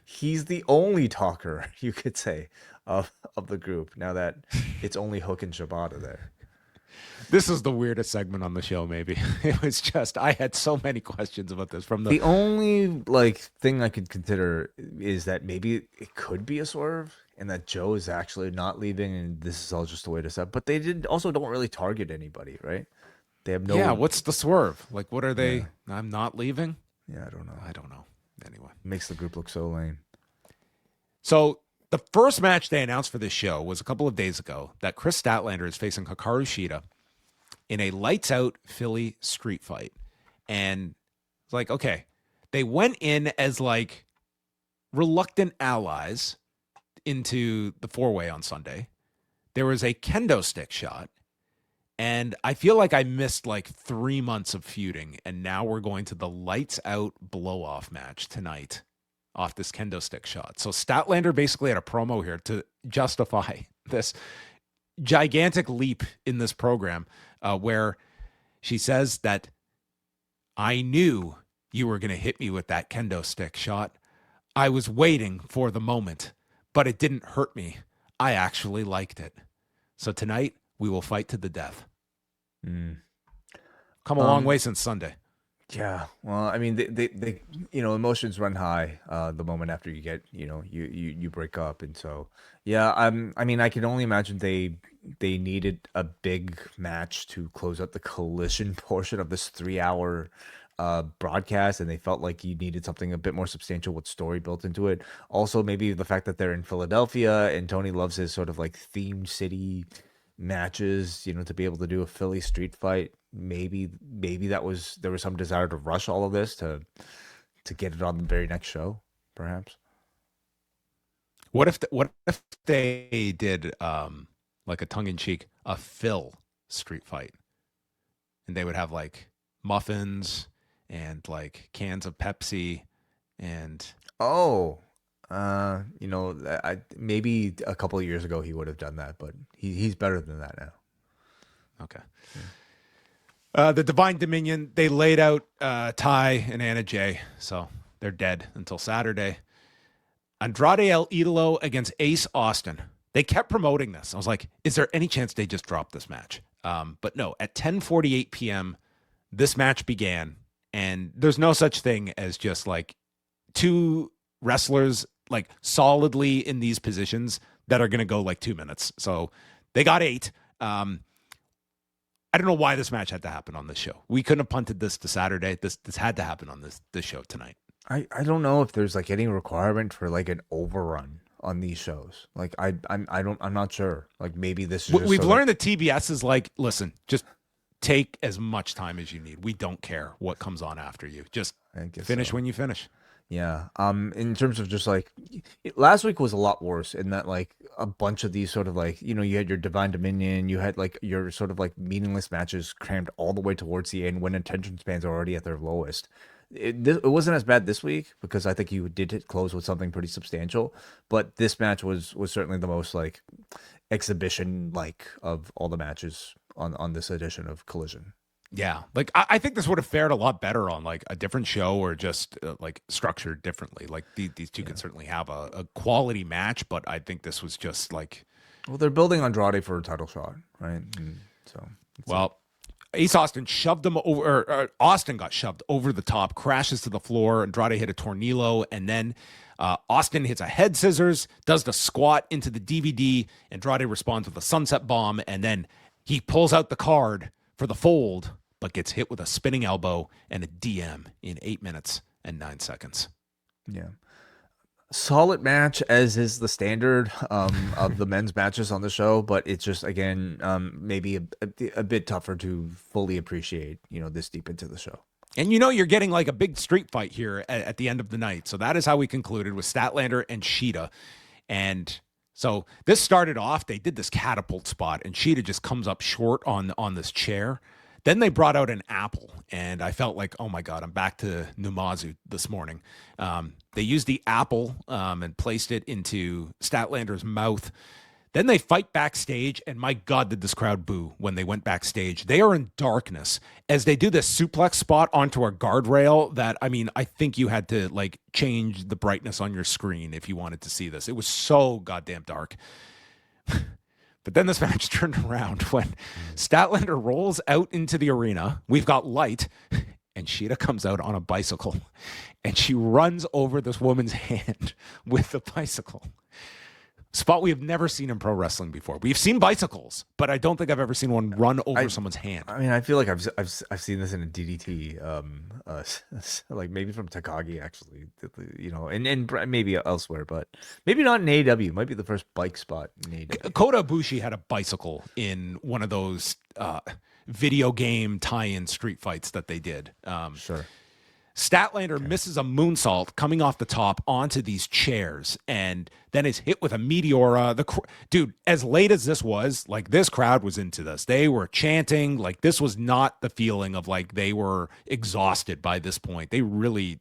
He's the only talker, you could say, of the group, now that it's only Hook and Shibata there. This is the weirdest segment on the show, maybe. It was just, I had so many questions about this. The only like thing I could consider is that maybe it could be a swerve and that Joe is actually not leaving and this is all just a way to set. But they don't really target anybody, right? They have no... Yeah, what's the swerve? Like, what are they? Yeah. I'm not leaving? Yeah, I don't know. Anyway. Makes the group look so lame. So the first match they announced for this show was a couple of days ago that Chris Statlander is facing Hikaru Shida in a lights-out Philly street fight. And it's like, okay, they went in as like reluctant allies into the four-way on Sunday. There was a kendo stick shot. And I feel like I missed like 3 months of feuding. And now we're going to the lights-out blow-off match tonight off this kendo stick shot. So Statlander basically had a promo here to justify this gigantic leap in this program where she says that I knew you were going to hit me with that kendo stick shot. I was waiting for the moment, but it didn't hurt me. I actually liked it. So tonight we will fight to the death. Come a long way since Sunday. Yeah. Well, I mean, they you know, emotions run high the moment after you get, you know, you break up. And so, yeah, I mean, I can only imagine they needed a big match to close out the Collision portion of this 3-hour broadcast, and they felt like you needed something a bit more substantial with story built into it. Also, maybe the fact that they're in Philadelphia and Tony loves his sort of like themed city matches, you know, to be able to do a Philly street fight. Maybe there was some desire to rush all of this to get it on the very next show, perhaps. What if they did like a tongue-in-cheek a Phil street fight, and they would have like muffins and like cans of Pepsi and you know, maybe a couple of years ago he would have done that, but he's better than that now. Okay. The Divine Dominion, they laid out Ty and Anna Jay, so they're dead until Saturday. Andrade El Idolo against Ace Austin. They kept promoting this. I was like, is there any chance they just dropped this match? But no, at 10:48 p.m., this match began, and there's no such thing as just like two wrestlers like solidly in these positions that are going to go like 2 minutes. So they got 8. I don't know why this match had to happen on this show. We couldn't have punted this to Saturday. This had to happen on this show tonight. I don't know if there's like any requirement for like an overrun on these shows. Like I'm not sure. Like maybe this is we've learned that TBS is like, listen, just take as much time as you need. We don't care what comes on after you. Just finish when you finish. Yeah. In terms of just like last week was a lot worse in that like a bunch of these sort of like, you know, you had your Divine Dominion, you had like your sort of like meaningless matches crammed all the way towards the end when attention spans are already at their lowest. It wasn't as bad this week because I think you did hit close with something pretty substantial, but this match was certainly the most like exhibition like of all the matches on this edition of Collision. Yeah, like I think this would have fared a lot better on like a different show or just like structured differently. Like these two could certainly have a quality match, but I think this was just like Well, they're building Andrade for a title shot, right? Well, Ace Austin shoved him over, or Austin got shoved over the top, crashes to the floor. Andrade hit a tornillo, and then Austin hits a head scissors, does the squat into the DVD. Andrade responds with a sunset bomb, and then he pulls out the card for the fold, but gets hit with a spinning elbow and a DM in 8 minutes and 9 seconds. Yeah. Solid match, as is the standard of the men's matches on the show, but it's just, again, maybe a bit tougher to fully appreciate, this deep into the show. And you're getting like a big street fight here at the end of the night. So that is how we concluded with Statlander and Shida. And so this started off, they did this catapult spot, and Shida just comes up short on this chair. Then they brought out an apple, and I felt like, oh my God, I'm back to Numazu this morning. They used the apple and placed it into Statlander's mouth. Then they fight backstage, and my God, did this crowd boo when they went backstage. They are in darkness as they do this suplex spot onto a guardrail that, I think you had to like change the brightness on your screen if you wanted to see this. It was so goddamn dark. But then this match turned around when Statlander rolls out into the arena. We've got light, and Shida comes out on a bicycle, and she runs over this woman's hand with the bicycle. Spot we have never seen in pro wrestling before. We've seen bicycles, but I don't think I've ever seen one run over someone's hand. I feel like I've seen this in a DDT, like maybe from Takagi actually, and maybe elsewhere, but maybe not in AEW. It might be the first bike spot in AEW. Kota Ibushi had a bicycle in one of those video game tie-in street fights that they did. Sure. Statlander misses a moonsault coming off the top onto these chairs, and then is hit with a Meteora. Dude, as late as this was, like, this crowd was into this. They were chanting. Like, this was not the feeling of like they were exhausted by this point. They really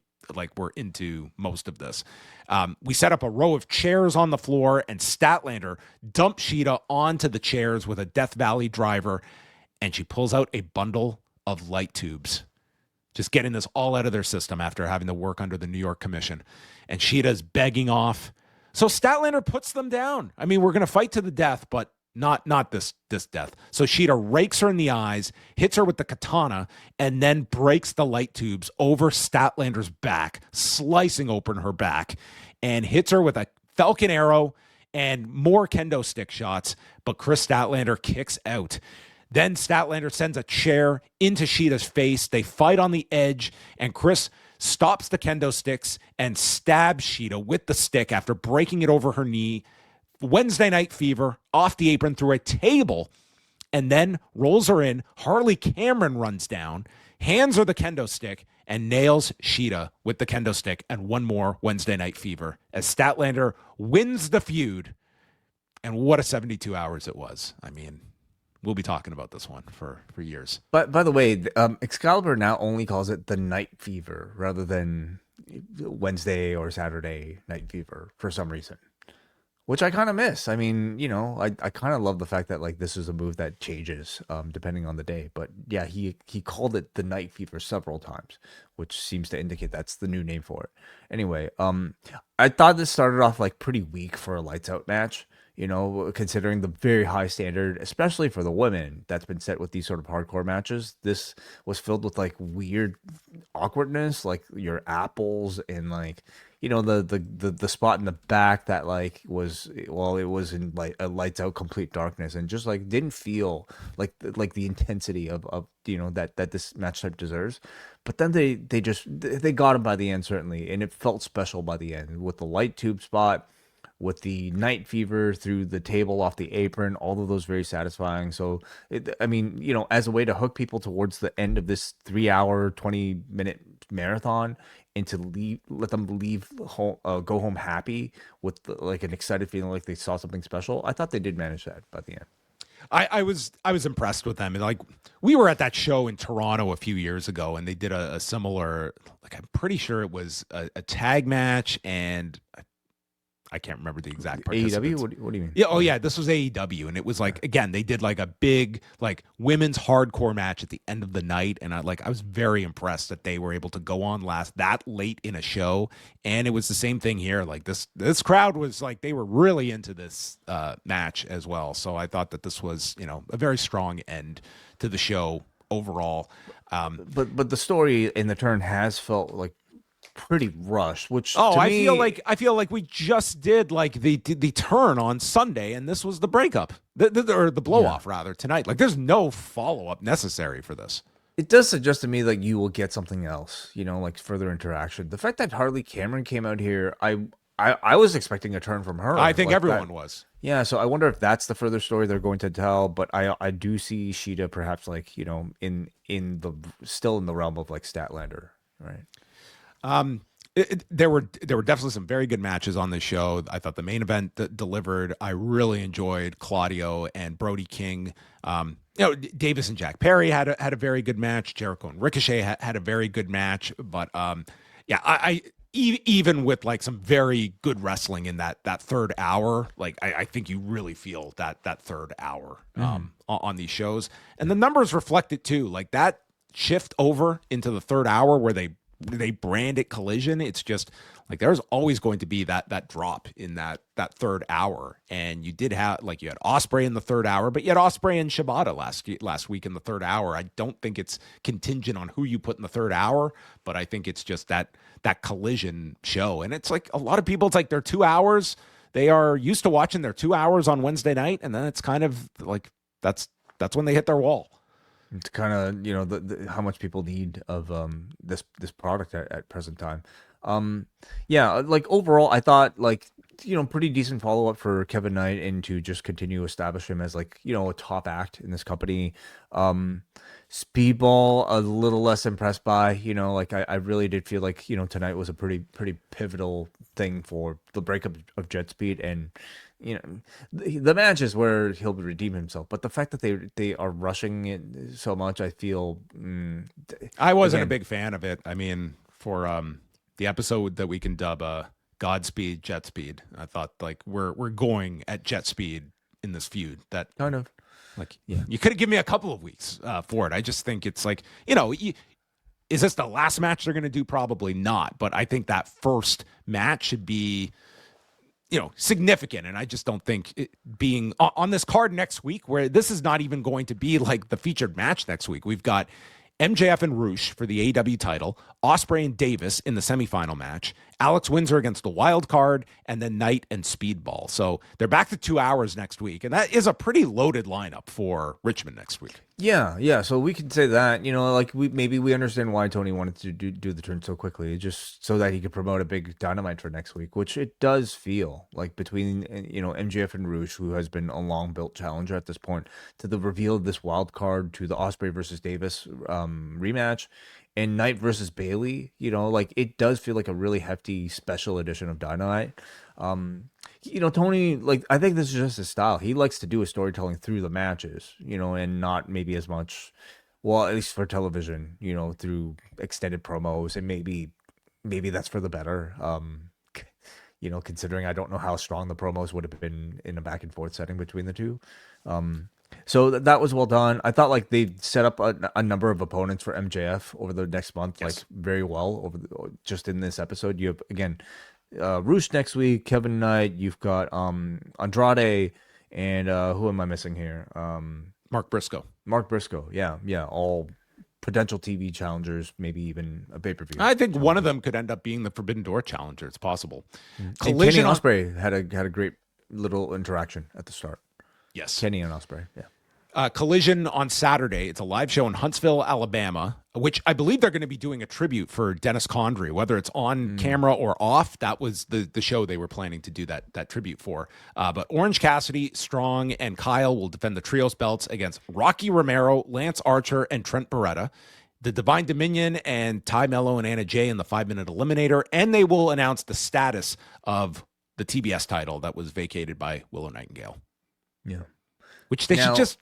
were into most of this. We set up a row of chairs on the floor, and Statlander dumps Shida onto the chairs with a Death Valley driver, and she pulls out a bundle of light tubes. Just getting this all out of their system after having to work under the New York Commission. And Shida's begging off. So Statlander puts them down. We're going to fight to the death, but not this death. So Shida rakes her in the eyes, hits her with the katana, and then breaks the light tubes over Statlander's back, slicing open her back, and hits her with a Falcon Arrow and more kendo stick shots. But Chris Statlander kicks out. Then Statlander sends a chair into Shida's face. They fight on the edge, and Chris stops the kendo sticks and stabs Shida with the stick after breaking it over her knee. Wednesday Night Fever off the apron through a table, and then rolls her in. Harley Cameron runs down, hands her the kendo stick, and nails Shida with the kendo stick, and one more Wednesday Night Fever as Statlander wins the feud. And what a 72 hours it was. We'll be talking about this one for years. But by the way, Excalibur now only calls it the Night Fever rather than Wednesday or Saturday Night Fever for some reason, which I kind of miss. I kind of love the fact that this is a move that changes depending on the day. But yeah, he called it the Night Fever several times, which seems to indicate that's the new name for it. Anyway, I thought this started off pretty weak for a lights out match. Considering the very high standard, especially for the women, that's been set with these sort of hardcore matches. This was filled with weird awkwardness, like your apples and the spot in the back that it was in a lights out complete darkness, and just didn't feel like the intensity of that this match type deserves. But then they got him by the end, certainly, and it felt special by the end with the light tube spot, with the Night Fever through the table off the apron, all of those very satisfying. So, as a way to hook people towards the end of this 3-hour, 20-minute marathon, and to let them leave home, go home happy with an excited feeling like they saw something special. I thought they did manage that by the end. I was impressed with them. And we were at that show in Toronto a few years ago, and they did a similar, I'm pretty sure it was a tag match, and I can't remember the exact AEW? participants. What do you mean? Yeah, oh yeah, this was AEW, and it was like, again, they did like a big like women's hardcore match at the end of the night, and I was very impressed that they were able to go on last that late in a show, and it was the same thing here. Like this crowd was like, they were really into this match as well, so I thought that this was, you know, a very strong end to the show overall. But the story in the turn has felt like pretty rushed, which I feel like we just did like the turn on Sunday, and this was the breakup, or the blow off rather tonight. Like there's no follow up necessary for this. It does suggest to me like you will get something else, you know, like further interaction. The fact that Harley Cameron came out here, I was expecting a turn from her. I think like everyone that. was. Yeah, so I wonder if that's the further story they're going to tell. But I do see Sheeta perhaps like, you know, still in the realm of like Statlander, right? There were definitely some very good matches on this show. I thought the main event delivered. I really enjoyed Claudio and Brody King. You know, Davis and Jack Perry had a very good match. Jericho and Ricochet had a very good match. But yeah, I even with like some very good wrestling in that third hour, like I think you really feel that third hour on these shows, and the numbers reflect it too. Like that shift over into the third hour where they brand it Collision, it's just like there's always going to be that drop in that third hour. And you did have, like, you had Ospreay in the third hour, but you had Ospreay and Shibata last week in the third hour. I don't think it's contingent on who you put in the third hour, but I think it's just that Collision show. And it's like a lot of people, it's like they're 2 hours. They are used to watching their 2 hours on Wednesday night, and then it's kind of like that's when they hit their wall. It's kind of, you know, how much people need of this product at present time. Yeah, like overall, I thought, like, you know, pretty decent follow up for Kevin Knight, and to just continue to establish him as, like, you know, a top act in this company. Speedball, a little less impressed by, you know, like I really did feel like, you know, tonight was a pretty pivotal thing for the breakup of Jet Speed, and you know, the match is where he'll redeem himself. But the fact that they are rushing it so much, I feel. I wasn't a big fan of it. I mean, for the episode that we can dub Godspeed, Jet Speed, I thought like we're going at Jet Speed in this feud. That kind of. Like, yeah, you could have given me a couple of weeks for it. I just think it's like, you know, is this the last match they're going to do? Probably not. But I think that first match should be, you know, significant. And I just don't think it being on this card next week, where this is not even going to be like the featured match next week. We've got MJF and Roosh for the AEW title, Ospreay and Davis in the semifinal match, Alex Windsor against the wild card, and then Knight and Speedball. So they're back to 2 hours next week, and that is a pretty loaded lineup for Richmond next week. Yeah. So we can say that, you know, like we understand why Tony wanted to do the turn so quickly, just so that he could promote a big Dynamite for next week, which it does feel like, between, you know, MJF and Roosh, who has been a long built challenger at this point, to the reveal of this wild card, to the Ospreay versus Davis rematch, and Knight versus Bailey. You know, like it does feel like a really hefty special edition of Dynamite. You know, Tony, like, I think this is just his style. He likes to do his storytelling through the matches, you know, and not maybe as much, well, at least for television, you know, through extended promos, and maybe that's for the better. You know, considering I don't know how strong the promos would have been in a back and forth setting between the two. So that was well done. I thought like they set up a number of opponents for MJF over the next month, yes, like very well just in this episode. You have, again, Roosh next week, Kevin Knight. You've got Andrade, and who am I missing here? Mark Briscoe. Yeah, all potential TV challengers, maybe even a pay-per-view. I think one of them could end up being the Forbidden Door challenger. It's possible. Collision. Kenny Ospreay had a great little interaction at the start. Yes, Kenny and Ospreay. Yeah. Collision on Saturday. It's a live show in Huntsville, Alabama, which I believe they're going to be doing a tribute for Dennis Condrey, whether it's on camera or off. That was the show they were planning to do that tribute for. But Orange Cassidy, Strong, and Kyle will defend the trios belts against Rocky Romero, Lance Archer, and Trent Beretta. The Divine Dominion and Ty Mello and Anna Jay in the 5-minute eliminator. And they will announce the status of the TBS title that was vacated by Willow Nightingale. Yeah. Which they should just...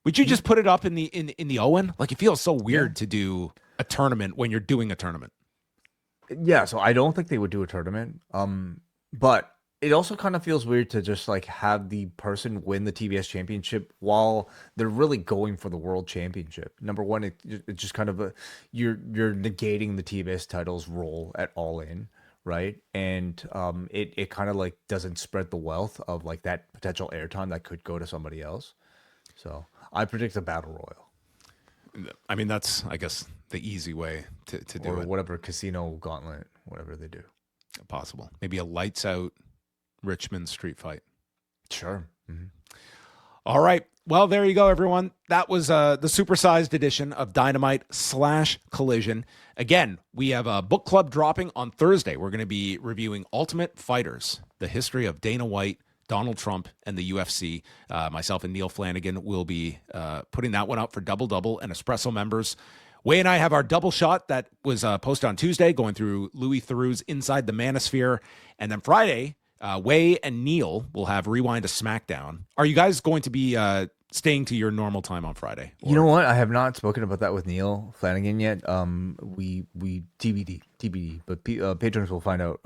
Would you just put it up in the Owen? Like, it feels so weird to do a tournament when you're doing a tournament. Yeah, so I don't think they would do a tournament. But It also kind of feels weird to just like have the person win the TBS championship while they're really going for the world championship. Number one, it's just kind of you're negating the TBS title's role at All In, right? And it kind of like doesn't spread the wealth of like that potential airtime that could go to somebody else. So I predict a battle royal. I mean, that's, I guess, the easy way to do or it. Whatever casino gauntlet, whatever they do. Possible. Maybe a lights out Richmond street fight. Sure. Mm-hmm. All right. Well, there you go, everyone. That was the supersized edition of Dynamite/Collision. Again, we have a book club dropping on Thursday. We're going to be reviewing Ultimate Fighters, the history of Dana White, Donald Trump, and the UFC. Myself and Neil Flanagan will be putting that one up for Double Double and Espresso members. Wai and I have our double shot that was posted on Tuesday, going through Louis Theroux's Inside the Manosphere. And then Friday, Wai and Neil will have Rewind-A-SmackDown. Are you guys going to be staying to your normal time on Friday? Or? You know what? I have not spoken about that with Neil Flanagan yet. We TBD, but patrons will find out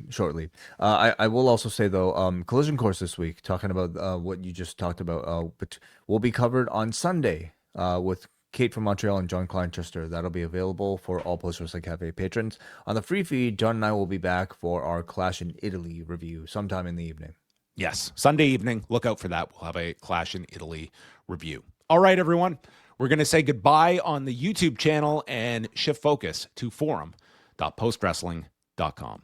shortly. I will also say though, Collision Course this week, talking about what you just talked about, but will be covered on Sunday with Kate from Montreal and John Kleinchester. That'll be available for all Post Wrestling Cafe patrons. On the free feed, John and I will be back for our Clash in Italy review sometime in the evening. Yes, Sunday evening. Look out for that. We'll have a Clash in Italy review. All right, everyone. We're going to say goodbye on the YouTube channel and shift focus to forum.postwrestling.com.